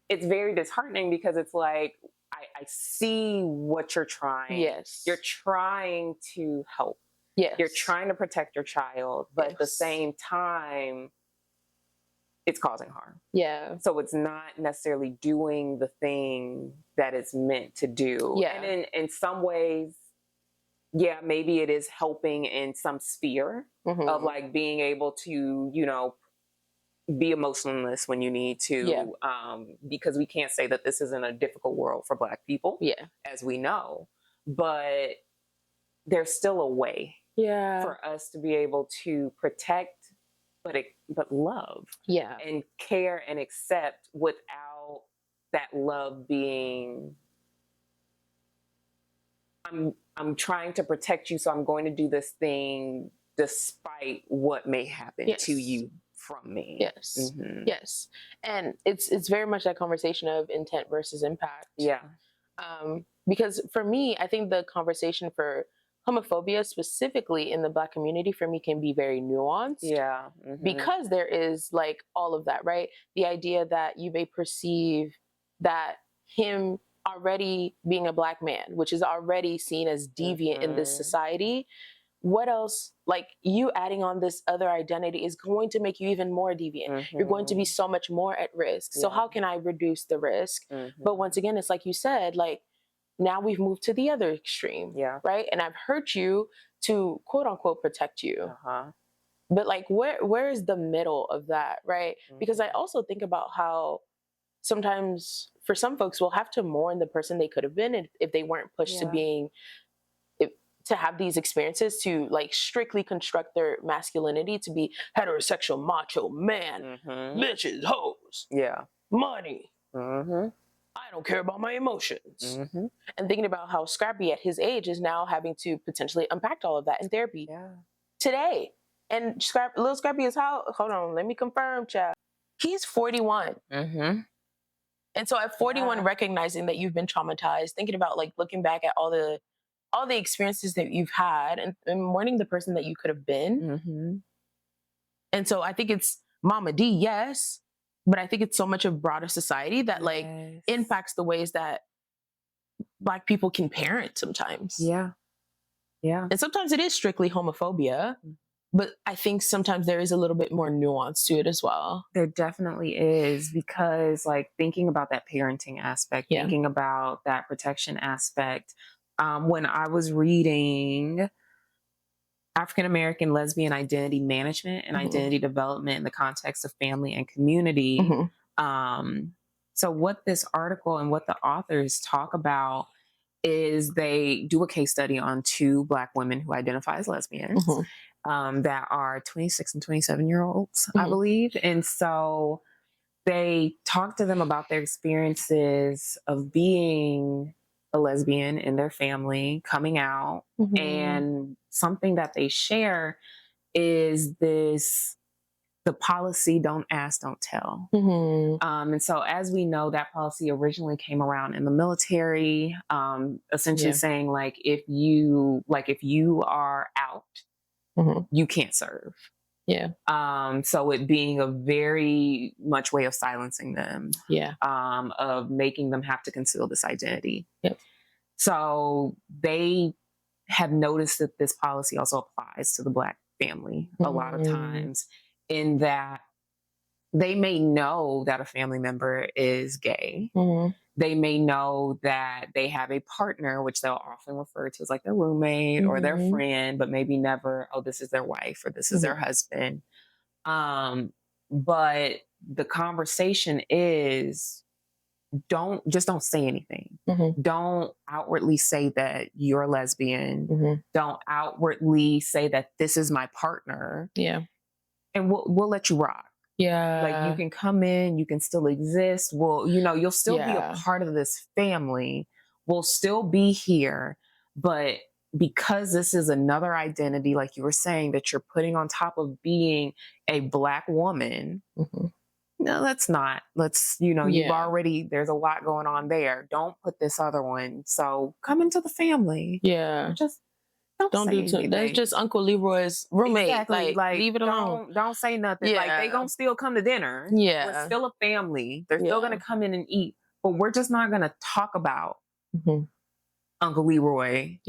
very disheartening, because it's like, I see what you're trying. Yes. You're trying to help. Yes. You're trying to protect your child, but at the same time, it's causing harm. Yeah. So it's not necessarily doing the thing that it's meant to do. Yeah. And in some ways, yeah, maybe it is helping in some sphere of like being able to, be emotionless when you need to, because we can't say that this isn't a difficult world for Black people, as we know, but there's still a way for us to be able to protect, but love, and care and accept, without that love being, I'm trying to protect you, so I'm going to do this thing despite what may happen to you from me. Yes. And it's very much that conversation of intent versus impact. Because for me, I think the conversation for homophobia specifically in the Black community for me can be very nuanced. Yeah. Because there is like all of that, right? The idea that you may perceive that him already being a Black man, which is already seen as deviant in this society, what else, like you adding on this other identity is going to make you even more deviant. You're going to be so much more at risk. So how can I reduce the risk? But once again, it's like you said, like now we've moved to the other extreme, right? And I've hurt you to quote unquote protect you. But like where is the middle of that, right? Because I also think about how sometimes for some folks will have to mourn the person they could have been if they weren't pushed to being to have these experiences to like strictly construct their masculinity to be heterosexual macho man, bitches, hoes, money. I don't care about my emotions. And thinking about how Scrappy at his age is now having to potentially unpack all of that in therapy today. And little Scrappy is how, hold on, let me confirm, child. He's 41. And so at 41, recognizing that you've been traumatized, thinking about like looking back at all the experiences that you've had and mourning the person that you could have been. And so I think it's Mama D, yes, but I think it's so much of broader society that like impacts the ways that Black people can parent sometimes. And sometimes it is strictly homophobia, but I think sometimes there is a little bit more nuance to it as well. There definitely is, because like thinking about that parenting aspect, thinking about that protection aspect, when I was reading African American lesbian identity management and identity development in the context of family and community. So what this article and what the authors talk about is they do a case study on 2 Black women who identify as lesbians that are 26 and 27-year-olds, I believe. And so they talk to them about their experiences of being a lesbian in their family, coming out, and something that they share is the policy don't ask, don't tell. And so as we know, that policy originally came around in the military, essentially saying like, if you are out, you can't serve. So it being a very much way of silencing them, of making them have to conceal this identity. So they have noticed that this policy also applies to the Black family a lot of times, in that they may know that a family member is gay. They may know that they have a partner, which they'll often refer to as like their roommate or their friend, but maybe never, oh, this is their wife or this is their husband. But the conversation is, don't say anything. Don't outwardly say that you're lesbian. Don't outwardly say that this is my partner. And we'll let you rock. Like you can come in, you can still exist. Well, you'll still be a part of this family. We'll still be here. But because this is another identity, like you were saying, that you're putting on top of being a Black woman, no, that's not. You've already, there's a lot going on there. Don't put this other one. So come into the family. Just don't do too. That's just Uncle Leroy's roommate. Exactly. Like leave it alone. Don't say nothing. Like they gonna still come to dinner. We're still a family. They're still gonna come in and eat, but we're just not gonna talk about Uncle Leroy.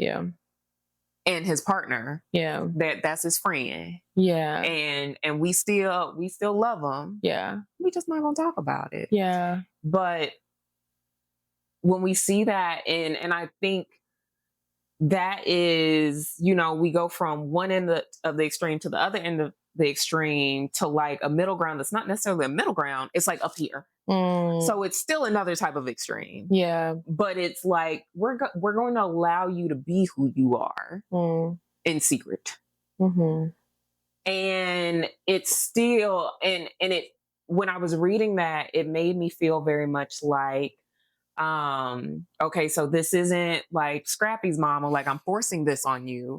And his partner. That's his friend. And we still love him. We just not gonna talk about it. But when we see that, and I think that is, we go from one end of the extreme to the other end of the extreme to like a middle ground that's not necessarily a middle ground. It's like up here. So it's still another type of extreme. But it's like, we're going to allow you to be who you are in secret. And it's still, and it, when I was reading that, it made me feel very much like, okay, so this isn't like Scrappy's mama, like I'm forcing this on you.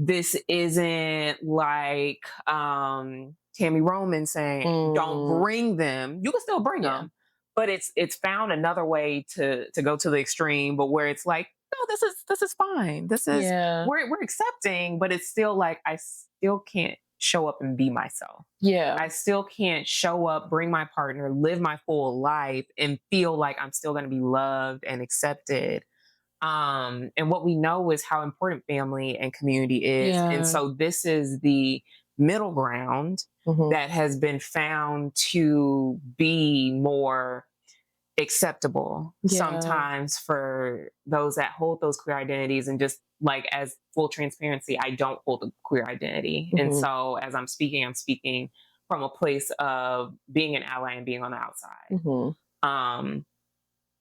This isn't like Tami Roman saying, don't bring them. You can still bring them, but it's found another way to go to the extreme, but where it's like, no, this is fine. This is Yeah. we're accepting, but it's still like I still can't show up and be myself. Yeah. I still can't show up, bring my partner, live my full life, and feel like I'm still going to be loved and accepted. And what we know is how important family and community is. And Yeah. so this is the middle ground that has been found to be more acceptable sometimes for those that hold those queer identities. And just like, as full transparency, I don't hold a queer identity. And so as I'm speaking from a place of being an ally and being on the outside.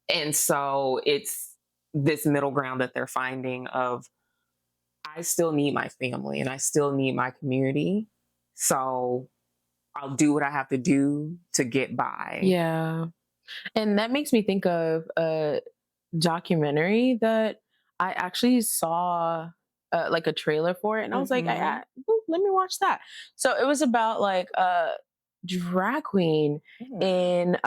And so it's this middle ground that they're finding of, I still need my family and I still need my community. So I'll do what I have to do to get by. Yeah. And that makes me think of a documentary that I actually saw, like a trailer for it, and I was like, "Ooh, let me watch that." So it was about like a drag queen in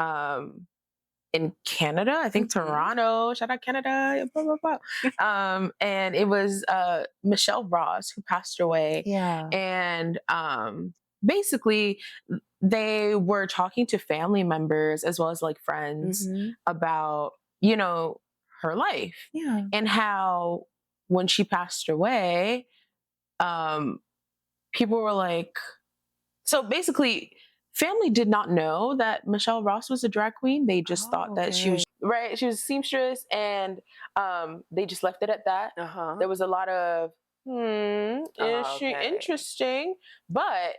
Canada, I think Toronto. Shout out Canada, blah, blah, blah. And it was Michelle Ross who passed away. Yeah. And basically, they were talking to family members as well as like friends about, you know, her life. Yeah. And how when she passed away, people were like, so basically, family did not know that Michelle Ross was a drag queen. They just thought that she was right. She was a seamstress, and they just left it at that. There was a lot of is she interesting? But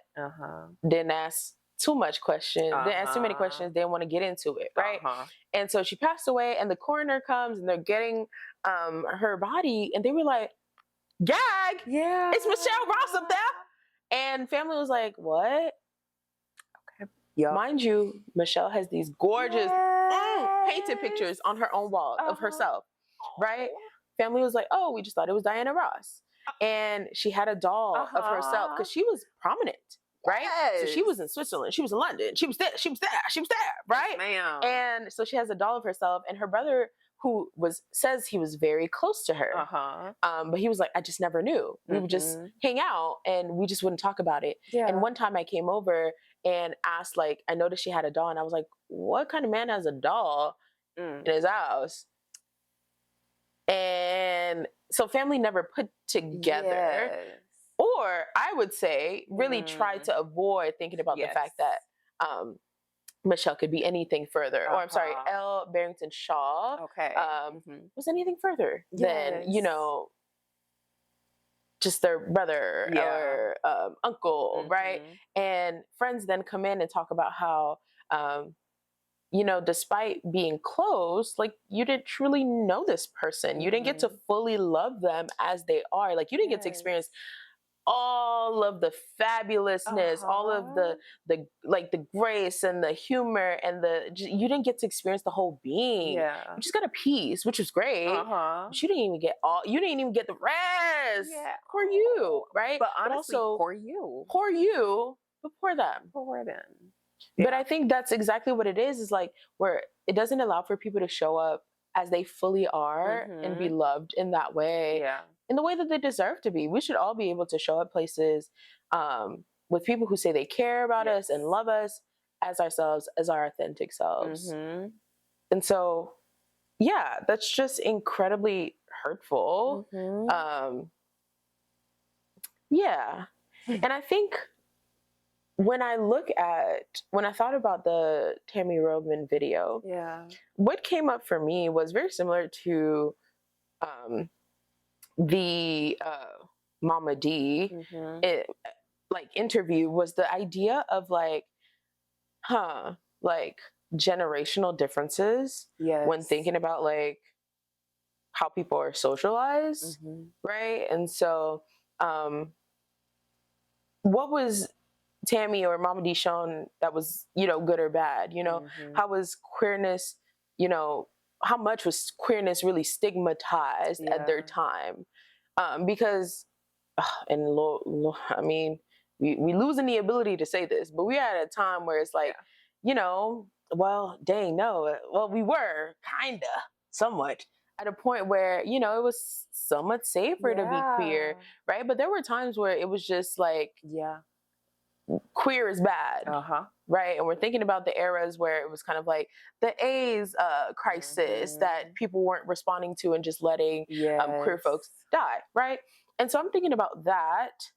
didn't ask too much questions. Didn't ask too many questions. Didn't want to get into it, right? And so she passed away, and the coroner comes, and they're getting her body, and they were like, "Gag! Yeah, it's Michelle Ross up there." And family was like, "What?" Okay. Yep. Mind you, Michelle has these gorgeous painted pictures on her own wall of herself, right? Family was like, "Oh, we just thought it was Diana Ross." And she had a doll of herself because she was prominent, right? So she was in Switzerland, she was in London, she was there, right? Yes, and so she has a doll of herself, and her brother, who says he was very close to her. But he was like, I just never knew. We would just hang out and we just wouldn't talk about it. Yeah. And one time I came over and asked, like, I noticed she had a doll, and I was like, what kind of man has a doll in his house? And so family never put together, or I would say really tried to avoid thinking about the fact that Michelle could be anything further, or I'm sorry, L. Barrington Shaw was anything further than, you know, just their brother or uncle, right? And friends then come in and talk about how, you know, despite being close, like, you didn't truly know this person. You didn't get to fully love them as they are. Like, you didn't get to experience all of the fabulousness, all of the like the grace and the humor and you didn't get to experience the whole being. You just got a piece, which was great. But you didn't even get you didn't even get the rest. Poor you, right? But honestly, also, poor you, but poor them. Yeah. But I think that's exactly what it is like, where it doesn't allow for people to show up as they fully are and be loved in that way, in the way that they deserve to be. We should all be able to show up places with people who say they care about us and love us as ourselves, as our authentic selves. And so, yeah, that's just incredibly hurtful. Yeah. And I think when I thought about the Tami Roman video, what came up for me was very similar to the Momma D interview, was the idea of like generational differences when thinking about like how people are socialized, right? And so what was Tami or Momma D shown that was, you know, good or bad? You know, how was queerness, you know, how much was queerness really stigmatized at their time? Because, and I mean, we losing the ability to say this, but we are at a time where it's like, you know, well, dang, no. Well, we were kinda, somewhat, at a point where, you know, it was somewhat safer to be queer, Yeah. right? But there were times where it was just like Yeah. queer is bad, Uh-huh. right? And we're thinking about the eras where it was kind of like the AIDS crisis that Mhm. people weren't responding to and just letting queer folks Yes. die, right? And so I'm thinking about that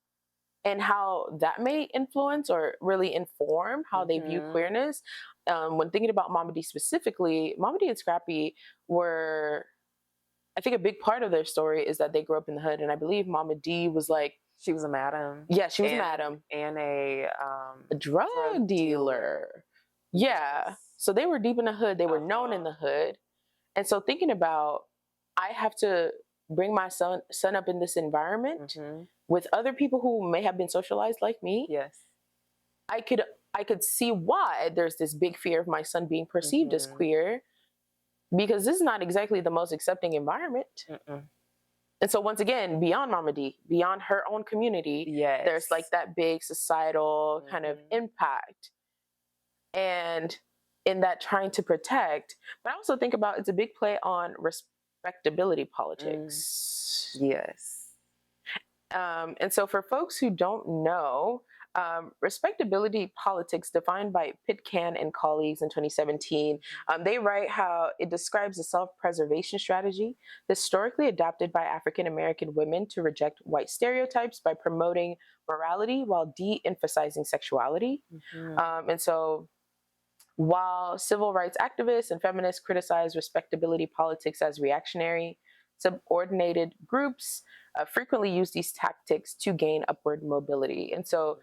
and how that may influence or really inform how they view Mhm. queerness. When thinking about Mama D specifically, Mama D and Scrappy were, I think a big part of their story is that they grew up in the hood. And I believe Mama D was like, She was a madam yeah, she was a and madam, a a drug drug dealer. dealer. Yeah. Yes. So they were deep in the hood, they were known in Uh-huh. the hood. And so thinking about, I have to bring my son up in this environment Mhm. with other people who may have been socialized like me. Yes. I could I could see why there's this big fear of my son being perceived as Mhm. queer, because this is not exactly the most accepting environment. Mm-mm. And so once again, beyond Mama D, beyond her own community, there's like Yes. that big societal kind of Mhm. impact. And in that trying to protect, but I also think about it's a big play on respectability Mm. politics. Yes. And so, for folks who don't know, respectability politics, defined by Pitcairn and colleagues in 2017, they write how it describes a self preservation strategy historically adopted by African American women to reject white stereotypes by promoting morality while de emphasizing sexuality. Mhm. And so, while civil rights activists and feminists criticize respectability politics as reactionary, subordinated groups frequently use these tactics to gain upward mobility. And so,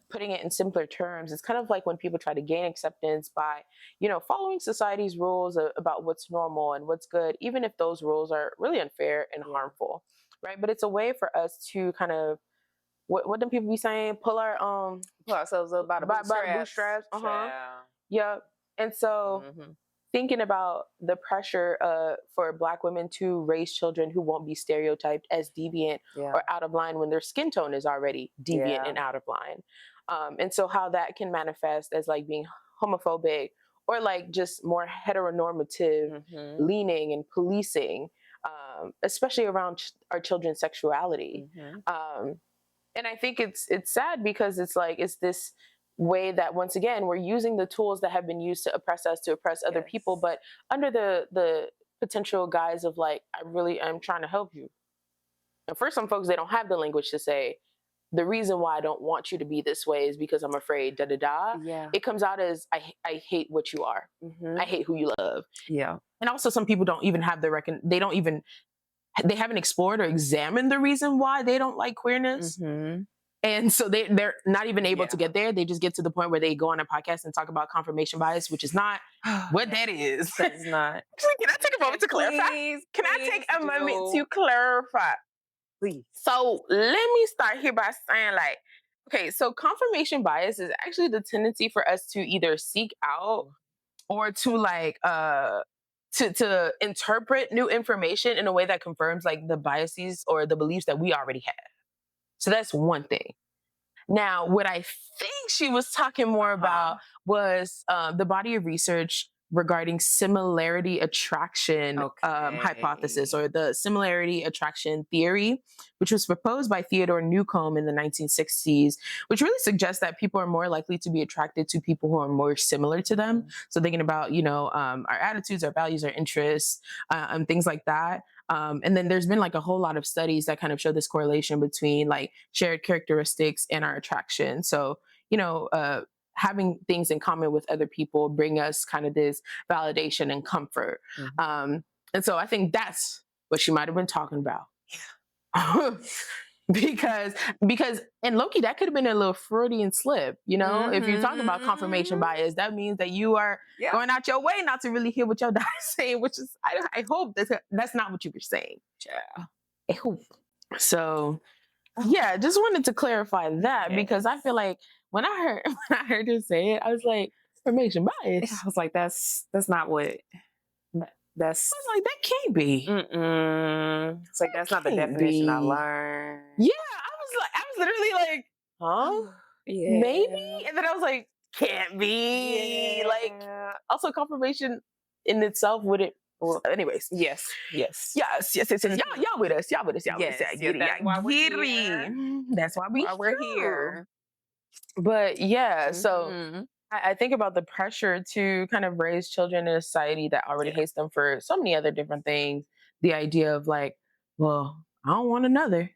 putting it in simpler terms, it's kind of like when people try to gain acceptance by, you know, following society's rules about what's normal and what's good, even if those rules are really unfair and Yeah. harmful, right? But it's a way for us to kind of, what do people be saying? Pull our Pull ourselves up by the by the bootstraps. bootstraps. Uh-huh. Child. Yep. And so Mhm. thinking about the pressure for Black women to raise children who won't be stereotyped as deviant Yeah. or out of line when their skin tone is already deviant Yeah. and out of line. And so how that can manifest as like being homophobic or like just more heteronormative Mhm. leaning and policing, especially around our children's sexuality. Mhm. Um, and I think it's sad because it's like it's this way that once again we're using the tools that have been used to oppress us to oppress other people, Yes. but under the potential guise of like I really am trying to help you. And for some folks, they don't have the language to say the reason why I don't want you to be this way is because I'm afraid. Da da da. Yeah. It comes out as I hate what you are. I Mhm. hate who you love. Yeah. And also, some people don't even have they don't even they haven't explored or examined the reason why they don't like queerness, Mhm. and so they're not even able to Yeah. get there. They just get to the point where they go on a podcast and talk about confirmation bias, which is not what that is. That is not. Actually, can I take a moment to clarify? Please, Can I please take a moment do. to clarify? Please. So let me start here by saying, like, okay, so confirmation bias is actually the tendency for us to either seek out or to like to interpret new information in a way that confirms like the biases or the beliefs that we already have. So that's one thing. Now, what I think she was talking more about Uh-huh. was the body of research regarding similarity attraction hypothesis, Okay. or the similarity attraction theory, which was proposed by Theodore Newcomb in the 1960s, which really suggests that people are more likely to be attracted to people who are more similar to them. Mhm. So thinking about, you know, our attitudes, our values, our interests, and things like that. And then there's been like a whole lot of studies that kind of show this correlation between like shared characteristics and our attraction. So, you know, having things in common with other people bring us kind of this validation and comfort. Mhm. Um, and so I think that's what she might have been talking about. because and Loki, that could have been a little Freudian slip, you know. If you're talking about confirmation Mhm. bias, that means that you are Yeah. going out your way not to really hear what your dad is saying, which is I hope that's not what you were saying. Child. I hope. So yeah, just wanted to clarify that because I Yes. feel like when I heard when I heard her say it, I was like, confirmation bias. I was like, that's not what. I That's was like, that can't be. mm-mm. It's like That that's not the can't definition I be. learned. Yeah, I was literally like, huh? Yeah. Maybe? And then I was like, can't be. Like, Yeah. also confirmation in itself wouldn't. Well, anyways, Yes. Y'all with us. Y'all with us. Y'all with us. Yes. Yeah, Yeah. get it. That's why Yeah, we're get here. it. That's why we Why we're here. here. But yeah, so Mhm. I think about the pressure to kind of raise children in a society that already Yeah. hates them for so many other different things. The idea of like, well, I don't want another.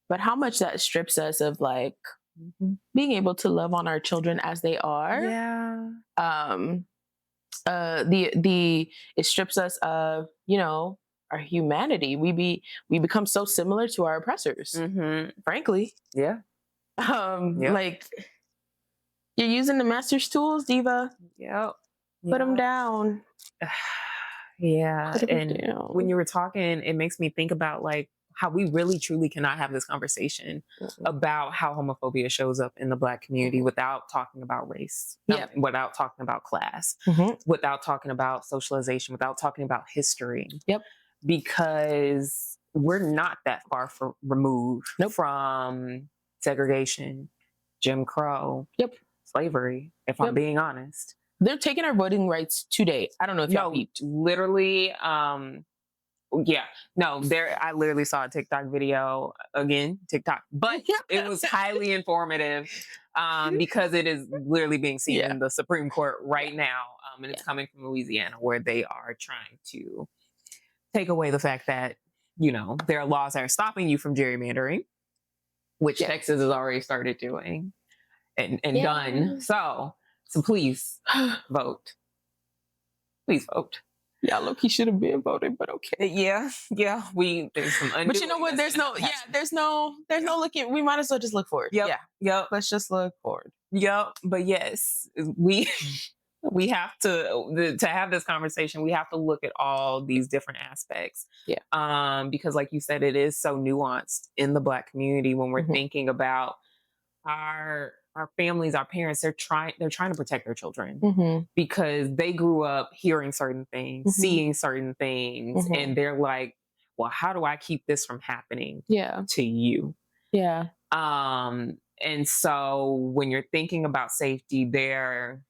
But how much that strips us of like being able to love on our children as they are. Yeah. Um the it strips us of, you know, our humanity. We become so similar to our oppressors, frankly. Yeah. Yep. Like, you're using the master's tools, diva. Yep. Put them Yep. down. Yeah. Put them And down. when you were talking, it makes me think about like how we really truly cannot have this conversation about how homophobia shows up in the Black community without talking about race, Yeah. without talking about class, without talking about socialization, without talking about history. Yep. Because we're not that far removed from segregation, Jim Crow, slavery, if I'm being honest. They're taking our voting rights today. I don't know if y'all peeped. Literally, I literally saw a TikTok video, again, TikTok, but it was highly informative because it is literally being seen in the Supreme Court right now. And it's coming from Louisiana, where they are trying to take away the fact that, you know, there are laws that are stopping you from gerrymandering, which Texas has already started doing and done. So please vote. Please vote. Yeah, look, he should have been voted, but okay. Yeah. There's some undoing. But you know what? There's no looking. We might as well just look forward. Yep. Let's just look forward. Yep. But yes, we have to have this conversation. We have to look at all these different aspects. Yeah. Because like you said, it is so nuanced in the Black community when we're thinking about our families, our parents. They're trying to protect their children because they grew up hearing certain things, seeing certain things, and they're like, well, how do I keep this from happening to you? Yeah. And so when you're thinking about safety there,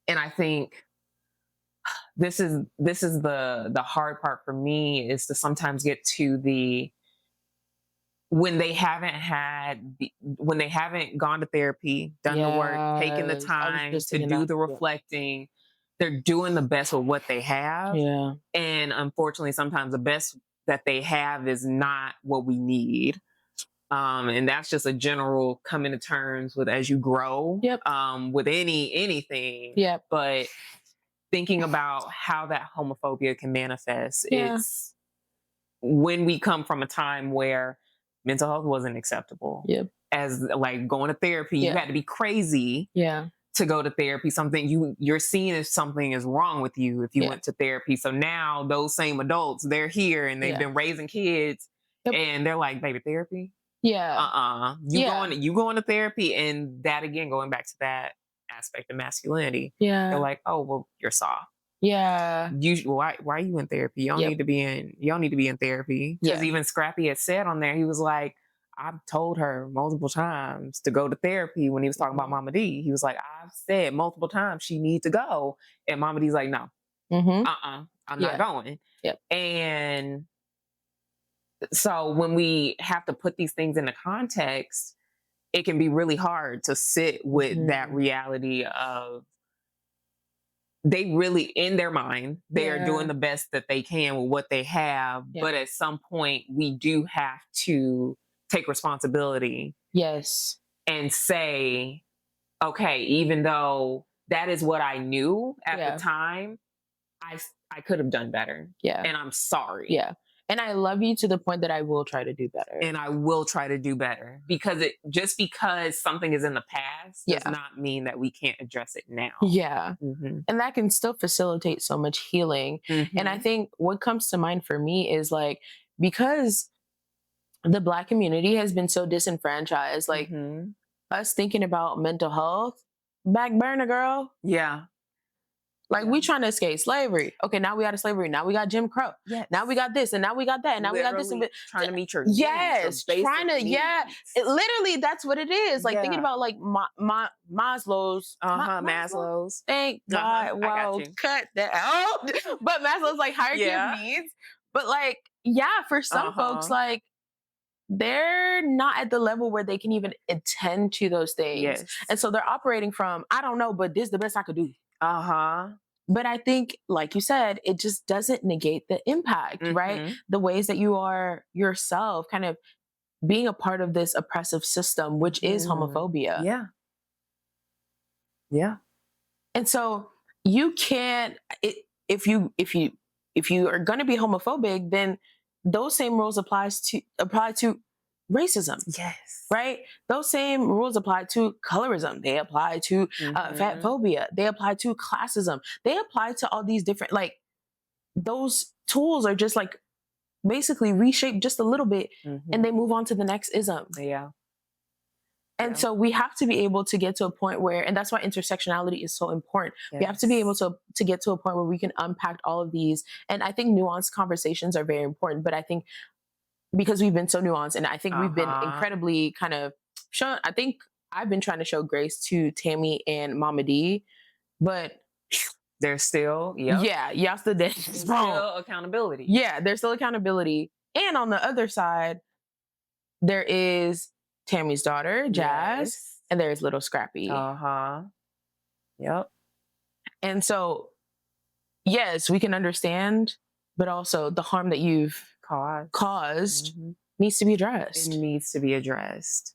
and I think this is the hard part for me, is to sometimes get to the when they haven't gone to therapy, done the work, taken the time to do the reflecting. They're doing the best with what they have. Yeah. And unfortunately, sometimes the best that they have is not what we need. And that's just a general coming to terms with as you grow. With anything. But thinking about how that homophobia can manifest, it's when we come from a time where mental health wasn't acceptable. As like going to therapy, you had to be crazy to go to therapy. Something you're seen as something is wrong with you if you went to therapy. So now those same adults, they're here and they've been raising kids and they're like, baby, therapy? You going to therapy. And that, again, going back to that aspect of masculinity. They're like, oh, well, you're soft. Why are you in therapy? You don't need to be in therapy. Because even Scrappy had said on there, he was like, I've told her multiple times to go to therapy. When he was talking about Mama D, he was like, I've said multiple times she needs to go. And Mama D's like, no, I'm not going. And so when we have to put these things into context, it can be really hard to sit with that reality of they really, in their mind, they are doing the best that they can with what they have. But at some point, we do have to take responsibility. And say, okay, even though that is what I knew at the time, I could have done better. And I'm sorry. And I love you to the point that I will try to do better. And I will try to do better, because just because something is in the past does not mean that we can't address it now. And that can still facilitate so much healing. And I think what comes to mind for me is like, because the Black community has been so disenfranchised, like us thinking about mental health, back burner, girl. Like we trying to escape slavery. Okay, now we out of slavery. Now we got Jim Crow. Yes. Now we got this, and now we got that, and now we got this. And Trying to meet your yes, needs, trying to literally that's what it is. Like thinking about like Maslow's. Maslow's. Thank God. Wow, cut that out. But Maslow's like hierarchy of needs. But like, yeah, for some folks, like they're not at the level where they can even attend to those things. Yes. And so they're operating from, I don't know, but this is the best I could do. But I think, like you said, it just doesn't negate the impact, right? The ways that you are yourself kind of being a part of this oppressive system, which is homophobia. Yeah. Yeah. And so you can't, if you are going to be homophobic, then those same rules apply to racism. Yes. Right? Those same rules apply to colorism. They apply to fat phobia. They apply to classism. They apply to all these different, like, those tools are just like basically reshaped just a little bit and they move on to the next ism. Yeah. And so we have to be able to get to a point where, and that's why intersectionality is so important. Yes. We have to be able to get to a point where we can unpack all of these. And I think nuanced conversations are very important, but I think because we've been so nuanced and I think we've been incredibly kind of shown, I think I've been trying to show grace to Tami and Momma D, but there's still, y'all still dead. Still accountability. Yeah, there's still accountability. And on the other side, there is Tami's daughter, Jazz, and there's little Scrappy. Yep. And so, yes, we can understand, but also the harm that you've caused needs to be addressed. It needs to be addressed.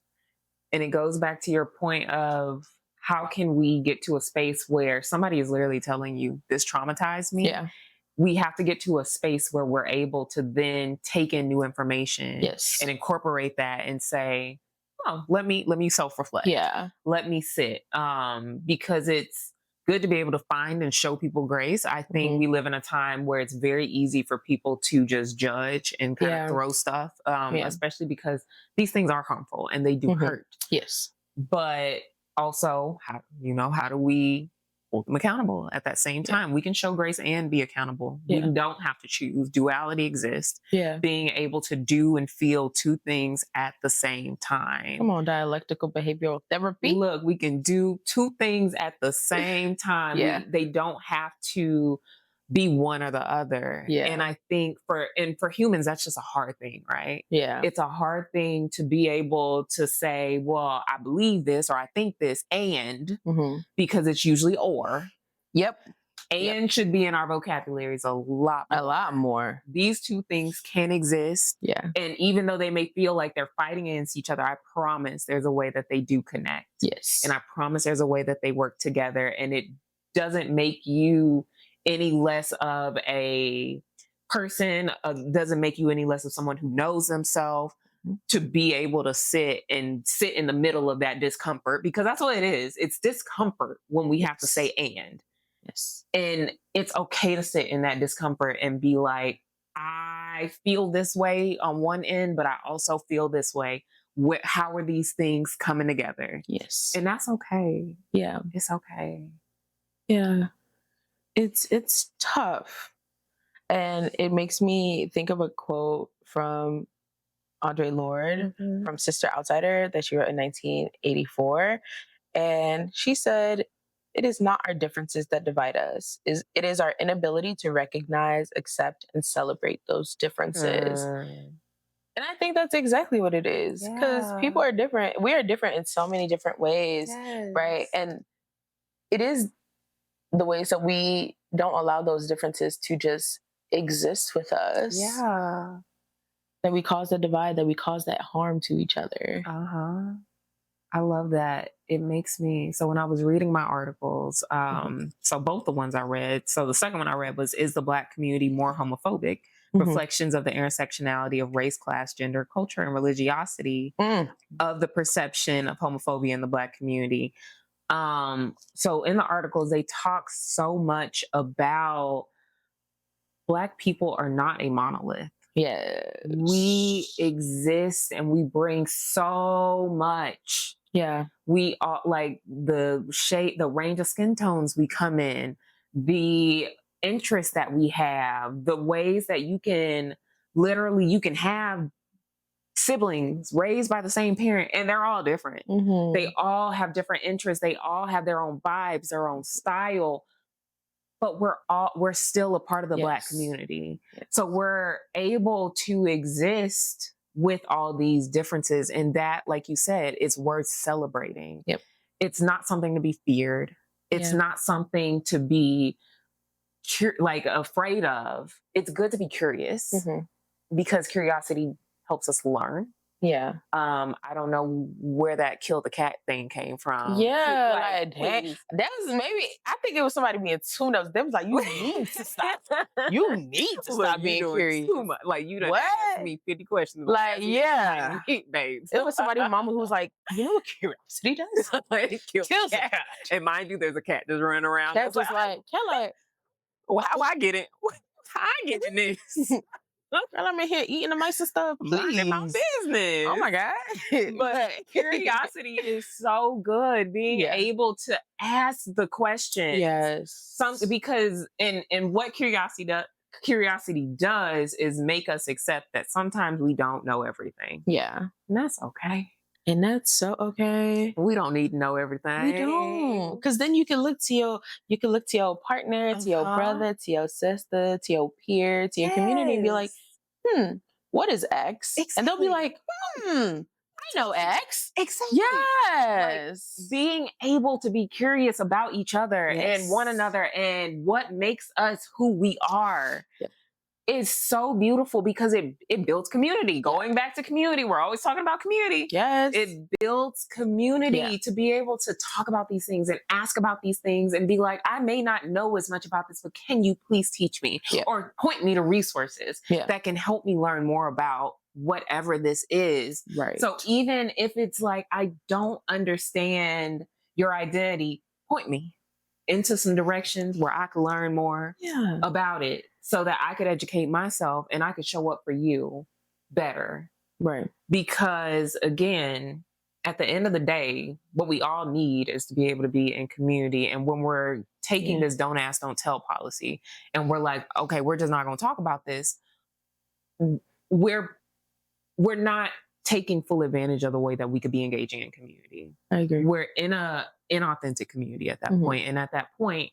And it goes back to your point of how can we get to a space where somebody is literally telling you this traumatized me? Yeah. We have to get to a space where we're able to then take in new information and incorporate that and say, oh, let me self-reflect. Yeah. Let me sit. Because it's good to be able to find and show people grace. I think we live in a time where it's very easy for people to just judge and kind of throw stuff, especially because these things are harmful and they do hurt. Yes. But also, how do we hold them accountable at that same time? We can show grace and be accountable. We don't have to choose. Duality exists. Yeah. Being able to do and feel two things at the same time. Come on, dialectical behavioral therapy. Look, we can do two things at the same time. They don't have to be one or the other. Yeah. And I think for humans, that's just a hard thing, right? Yeah. It's a hard thing to be able to say, well, I believe this or I think this, and because it's usually or. Yep. And should be in our vocabularies a lot more. These two things can exist. Yeah. And even though they may feel like they're fighting against each other, I promise there's a way that they do connect. Yes. And I promise there's a way that they work together. And it doesn't make you any less of a person, doesn't make you any less of someone who knows themselves, to be able to sit in the middle of that discomfort, because that's what it is. It's discomfort when we have to say and. Yes. And it's okay to sit in that discomfort and be like, I feel this way on one end, but I also feel this way. How are these things coming together? Yes. And that's okay. Yeah. It's okay. Yeah. It's tough. And it makes me think of a quote from Audre Lorde from Sister Outsider that she wrote in 1984. And she said, "It is not our differences that divide us. It is our inability to recognize, accept, and celebrate those differences." And I think that's exactly what it is. Because people are different. We are different in so many different ways, right? And it is the ways that we don't allow those differences to just exist with us. Yeah. That we cause the divide, that we cause that harm to each other. I love that. It makes me, so when I was reading my articles, so both the ones I read, so the second one I read was, "Is the Black Community More Homophobic? Reflections of the Intersectionality of Race, Class, Gender, Culture, and Religiosity of the Perception of Homophobia in the Black Community." So in the articles, they talk so much about Black people are not a monolith. Yes. We exist and we bring so much. Yeah. We are like the range of skin tones we come in, the interests that we have, the ways that you can have siblings raised by the same parent, and they're all different. They all have different interests. They all have their own vibes, their own style, but we're still a part of the Black community. So we're able to exist with all these differences, and that, like you said, it's worth celebrating. It's not something to be feared. It's not something to be like afraid of. It's good to be curious because curiosity helps us learn. I don't know where that kill the cat thing came from. Like that was maybe, I think it was somebody being too nosy. They was like, you need to stop. You need to stop being curious. Too much. Like, you done asked me 50 questions. Like, yeah. Babes. It was somebody's mama who was like, you know what curiosity does? It kills a cat. And mind you, there's a cat just running around. That's just like, well, how I get it? How I get in this? Girl, I'm in here eating the mice and stuff. Minding my business. Oh my God. But curiosity is so good. Being able to ask the question. Because and what curiosity does is make us accept that sometimes we don't know everything. And that's okay. And that's so okay. We don't need to know everything. We don't. Because then you can look to your partner, to your brother, to your sister, to your peer, to your community, and be like, what is X? And they'll be like, I know X. Exactly. Yes. Like, being able to be curious about each other and one another and what makes us who we are. Is so beautiful because it builds community. Going back to community, we're always talking about community. It builds community to be able to talk about these things and ask about these things and be like, I may not know as much about this, but can you please teach me or point me to resources that can help me learn more about whatever this is. So even if it's like, I don't understand your identity, point me into some directions where I could learn more about it so that I could educate myself and I could show up for you better. Because again, at the end of the day, what we all need is to be able to be in community. And when we're taking this don't ask, don't tell policy, and we're like, okay, we're just not going to talk about this, we're not taking full advantage of the way that we could be engaging in community. I agree. We're in a inauthentic community at that point. And at that point,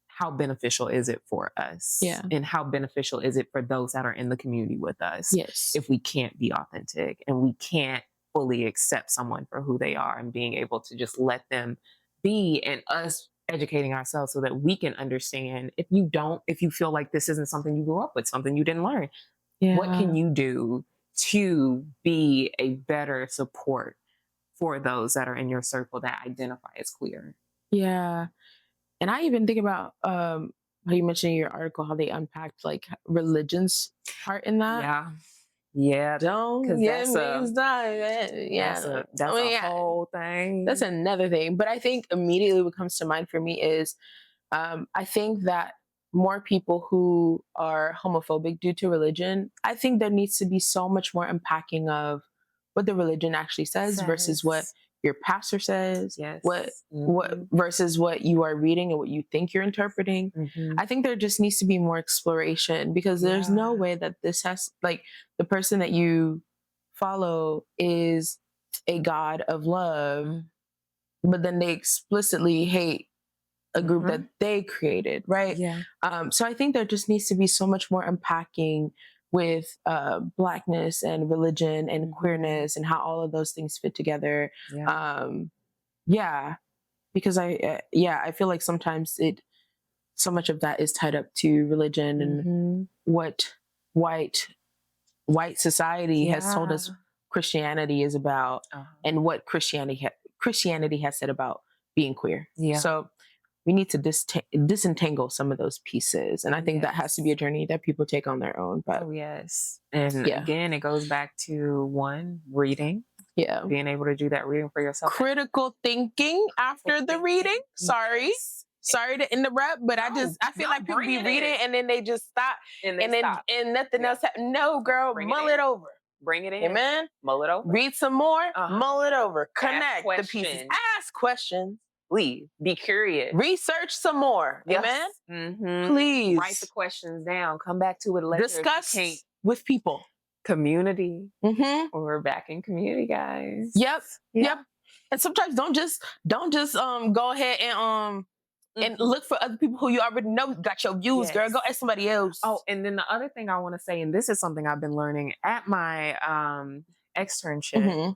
how beneficial is it for us? And how beneficial is it for those that are in the community with us? If we can't be authentic and we can't fully accept someone for who they are and being able to just let them be, and us educating ourselves so that we can understand, if you feel like this isn't something you grew up with, something you didn't learn, what can you do to be a better support for those that are in your circle that identify as queer? And I even think about how you mentioned in your article how they unpacked like religion's part in that. Don't get me started. That's a whole thing. That's another thing. But I think immediately what comes to mind for me is I think that more people who are homophobic due to religion, I think there needs to be so much more unpacking of what the religion actually says versus what your pastor says, what versus what you are reading and what you think you're interpreting. I think there just needs to be more exploration, because there's no way that this has, like, the person that you follow is a God of love, but then they explicitly hate a group that they created, right? So I think there just needs to be so much more unpacking with Blackness and religion and queerness and how all of those things fit together. Because I feel like sometimes so much of that is tied up to religion and what white society has told us Christianity is about, and what Christianity has said about being queer. So we need to disentangle some of those pieces. And I think that has to be a journey that people take on their own. But And again, it goes back to reading. Being able to do that reading for yourself. Critical thinking after the reading. Sorry to interrupt, but I feel like people be reading and then they just stop and nothing else happens. No, girl, mull it over. Bring it in. Amen. Mull it over. Read some more. Mull it over. Connect the pieces. Ask questions. Please be curious. Research some more. Yes. Amen. Please write the questions down. Come back to it later. discuss with people. Community. We're back in community, guys. Yep. And sometimes don't just go ahead and look for other people who you already know got your views, girl. Go ask somebody else. Oh, and then the other thing I want to say, and this is something I've been learning at my externship,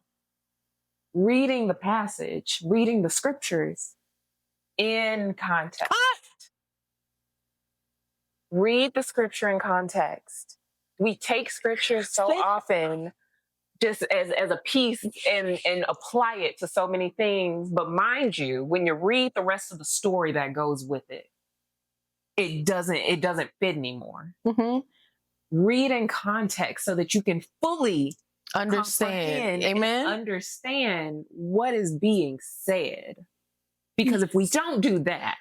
reading the passage, reading the scriptures in context. Read the scripture in context. We take scripture so often just as a piece and apply it to so many things. But mind you, when you read the rest of the story that goes with it, it doesn't fit anymore. Read in context so that you can fully understand. Amen. Understand what is being said. Because if we don't do that,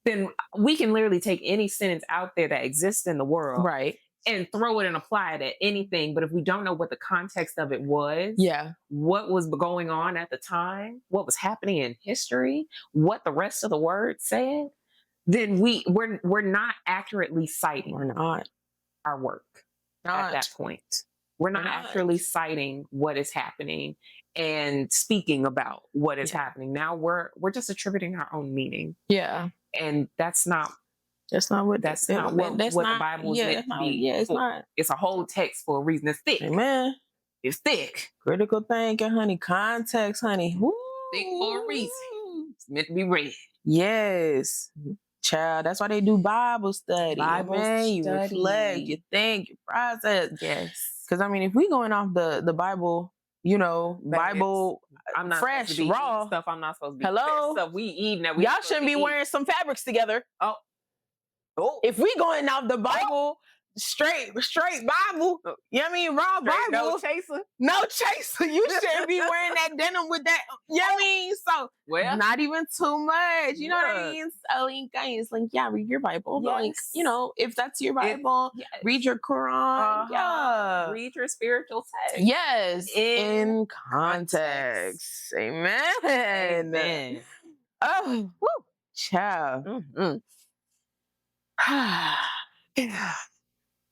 then we can literally take any sentence out there that exists in the world, right, and throw it and apply it at anything. But if we don't know what the context of it was, what was going on at the time, what was happening in history, what the rest of the word said, then we're not accurately citing our work at that point. We're not accurately citing what is happening and speaking about what is happening. Now we're just attributing our own meaning. And that's not what the Bible is meant to be. It's not. It's a whole text for a reason. It's thick. Amen. It's thick. Critical thinking, honey. Context, honey. Woo. Thick for a reason. It's meant to be read. Yes. Child, that's why they do Bible study. You reflect, you think, you process. Yes. Because, I mean, if we going off the Bible, Bible I'm not fresh, raw stuff I'm not supposed to be. Hello? Stuff we eating that y'all shouldn't be wearing some fabrics together. Oh. If we going off the Bible, straight Bible, you know what I mean? Raw Bible. No chaser. You shouldn't be wearing that denim with that. You know what I mean? So, not even too much. You know what I mean? So, guys, read your Bible. Yes. If that's your Bible, read your Quran. Read your spiritual text. Yes. In context. Amen. Oh, woo. Child.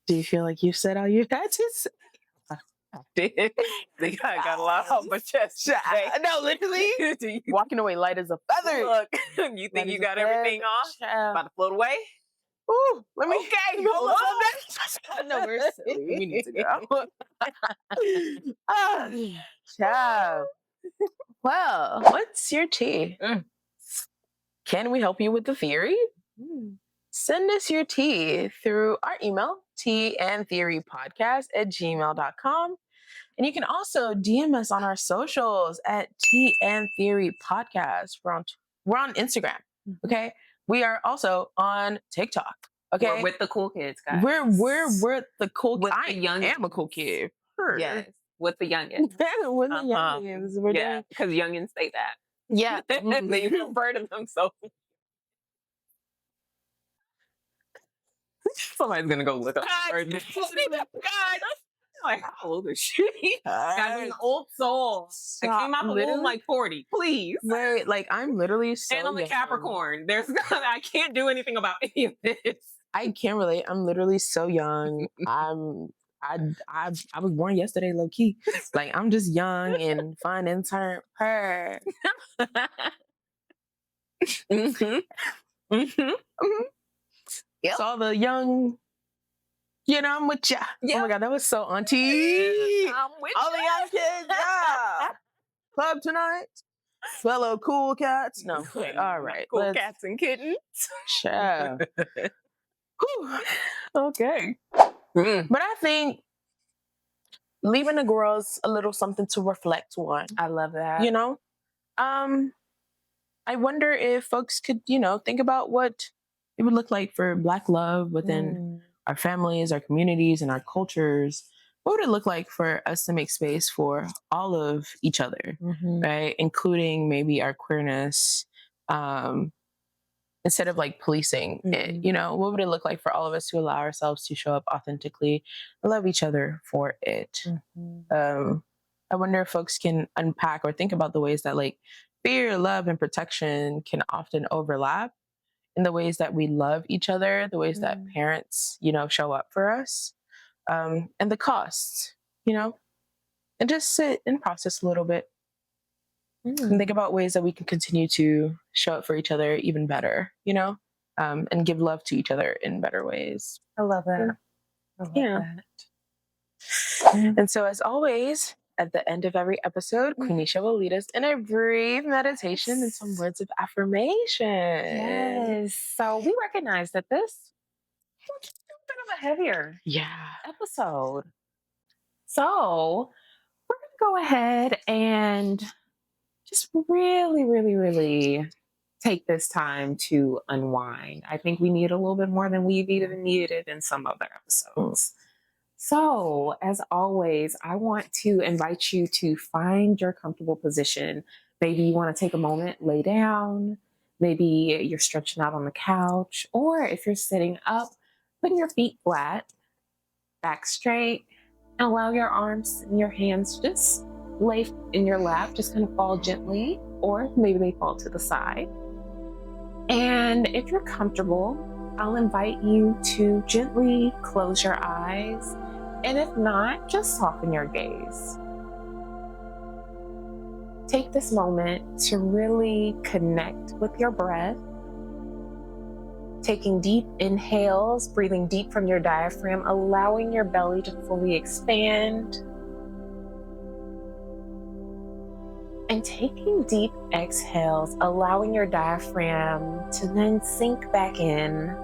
Do you feel like you said all you had to say? I did. I got a lot off my chest. No, literally. Walking away light as a feather. Look, you think you got everything off? About to float away? Ooh, let me. Okay, hold on. No, we're silly. We need to go. Child. Well, what's your tea? Can we help you with the theory? Send us your tea through our email, teaandtheorypodcast@gmail.com. And you can also DM us on our socials at Tea and Theory Podcast. We're on Instagram. Okay. We are also on TikTok. Okay. We're with the cool kids, guys. We're the cool kids. I am a cool kid. Yes. With the youngins. With the youngins. Because youngins say that. Yeah. They refer to them so. Somebody's gonna go look up. God. Like, how old is she? Guys, an old soul. I came out the womb like 40. Please. Wait, I'm literally so and I'm a Capricorn. I can't do anything about any of this. I can't relate. I'm literally so young. I was born yesterday, low key. I'm just young and fun and turn per. Yep. So all the young, I'm with ya. Yep. Oh my God, that was so auntie. I'm with all the young kids, yeah. Club tonight. Fellow cool cats. No, okay, all right. Cool cats and kittens. Ciao. Okay. But I think leaving the girls a little something to reflect on. I love that. I wonder if folks could, think about what it would look like for Black love within our families, our communities, and our cultures. What would it look like for us to make space for all of each other, right? Including maybe our queerness, instead of policing it, what would it look like for all of us to allow ourselves to show up authentically and love each other for it? I wonder if folks can unpack or think about the ways that fear, love, and protection can often overlap in the ways that we love each other, the ways that Mm. parents, show up for us, and the costs, you know, and just sit and process a little bit and think Mm. about ways that we can continue to show up for each other even better, and give love to each other in better ways. I love Yeah. that. I love Yeah. that. And so, as always, at the end of every episode, Quenisha will lead us in a brief meditation and some Yes. words of affirmation. Yes. So we recognize that this was a bit of a heavier Yeah. episode. So we're going to go ahead and just really, really, really take this time to unwind. I think we need a little bit more than we've even needed in some other Mm. episodes. So, as always, I want to invite you to find your comfortable position. Maybe you want to take a moment, lay down. Maybe you're stretching out on the couch. Or if you're sitting up, putting your feet flat, back straight, and allow your arms and your hands just lay in your lap, just kind of fall gently, or maybe they fall to the side. And if you're comfortable, I'll invite you to gently close your eyes. And if not, just soften your gaze. Take this moment to really connect with your breath. Taking deep inhales, breathing deep from your diaphragm, allowing your belly to fully expand. And taking deep exhales, allowing your diaphragm to then sink back in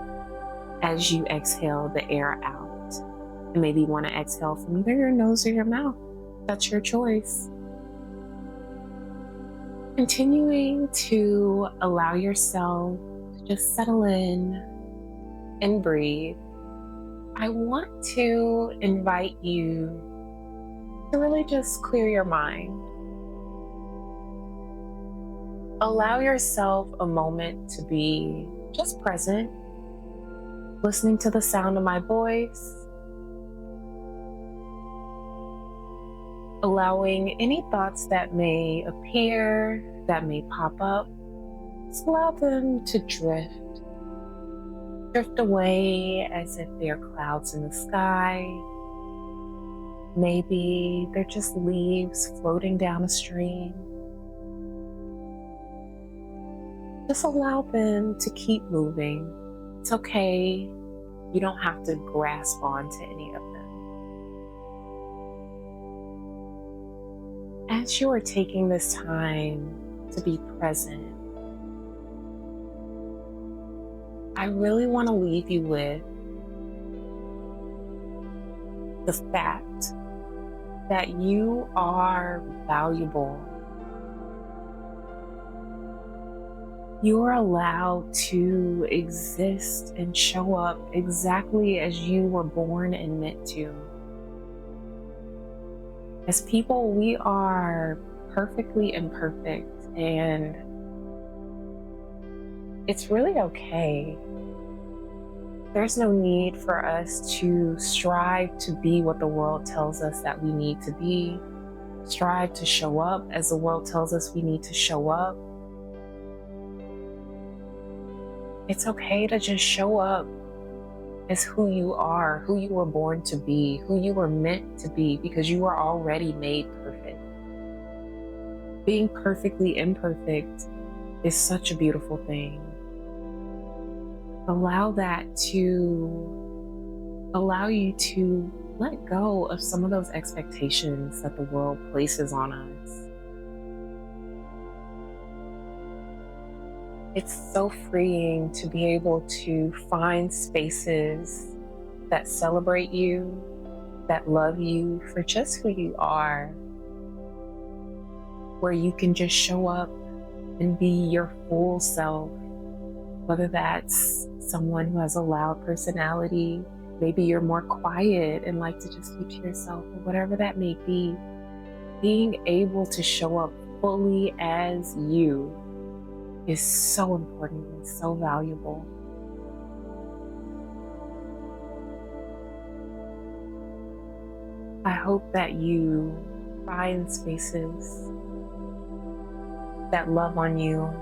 as you exhale the air out. And maybe you want to exhale from either your nose or your mouth. That's your choice. Continuing to allow yourself to just settle in and breathe. I want to invite you to really just clear your mind. Allow yourself a moment to be just present, listening to the sound of my voice, allowing any thoughts that may appear, that may pop up, just allow them to drift away as if they are clouds in the sky. Maybe they're just leaves floating down a stream. Just allow them to keep moving. It's okay. You don't have to grasp onto any of them. As you are taking this time to be present, I really want to leave you with the fact that you are valuable. You are allowed to exist and show up exactly as you were born and meant to. As people, we are perfectly imperfect, and it's really okay. There's no need for us to strive to be what the world tells us that we need to be, strive to show up as the world tells us we need to show up. It's okay to just show up as who you are, who you were born to be, who you were meant to be, because you are already made perfect. Being perfectly imperfect is such a beautiful thing. Allow that to allow you to let go of some of those expectations that the world places on us. It's so freeing to be able to find spaces that celebrate you, that love you for just who you are, where you can just show up and be your full self, whether that's someone who has a loud personality, maybe you're more quiet and like to just keep to yourself, or whatever that may be. Being able to show up fully as you is so important and so valuable. I hope that you find spaces that love on you,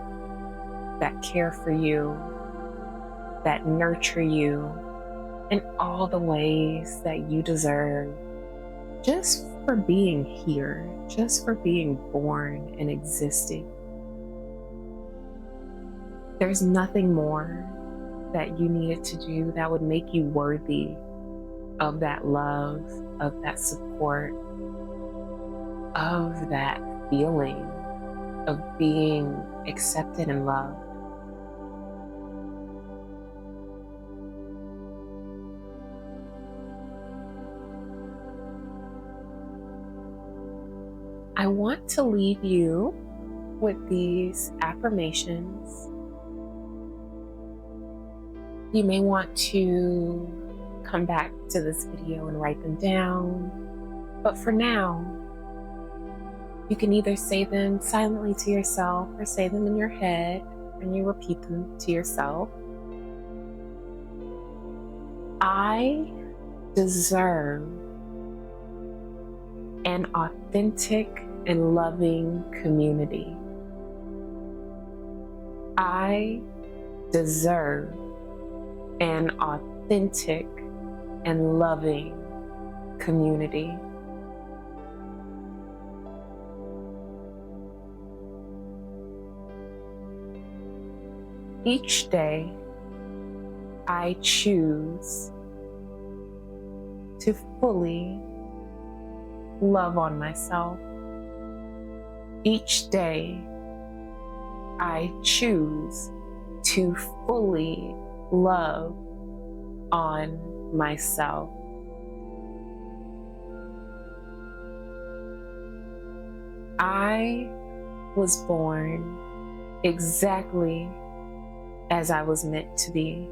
that care for you, that nurture you in all the ways that you deserve, just for being here, just for being born and existing. There's nothing more that you needed to do that would make you worthy of that love, of that support, of that feeling of being accepted and loved. I want to leave you with these affirmations. You may want to come back to this video and write them down, but for now, you can either say them silently to yourself or say them in your head and you repeat them to yourself. I deserve an authentic and loving community. I deserve an authentic and loving community. Each day, I choose to fully love on myself. Each day, I choose to fully love on myself. I was born exactly as I was meant to be.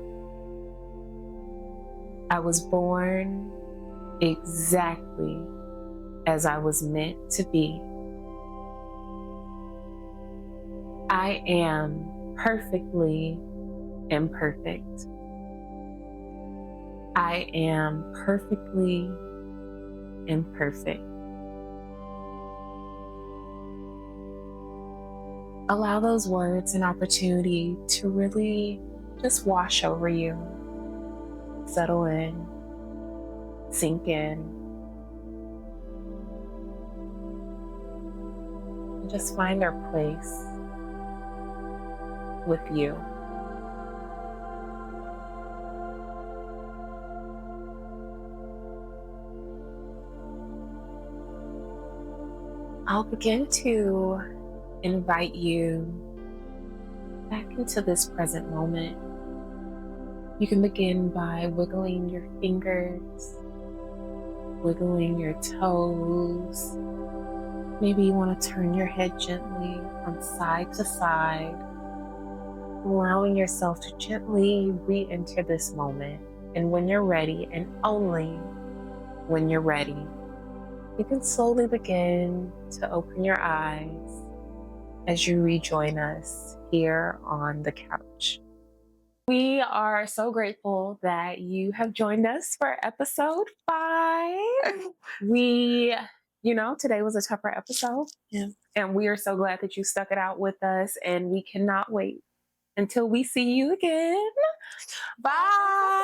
I was born exactly as I was meant to be. I am perfectly imperfect. I am perfectly imperfect. Allow those words an opportunity to really just wash over you, settle in, sink in, and just find their place with you. I'll begin to invite you back into this present moment. You can begin by wiggling your fingers, wiggling your toes. Maybe you want to turn your head gently from side to side, allowing yourself to gently re-enter this moment. And when you're ready, and only when you're ready, you can slowly begin to open your eyes as you rejoin us here on the couch. We are so grateful that you have joined us for episode 5. Today was a tougher episode. Yeah. And we are so glad that you stuck it out with us, and we cannot wait until we see you again. Bye.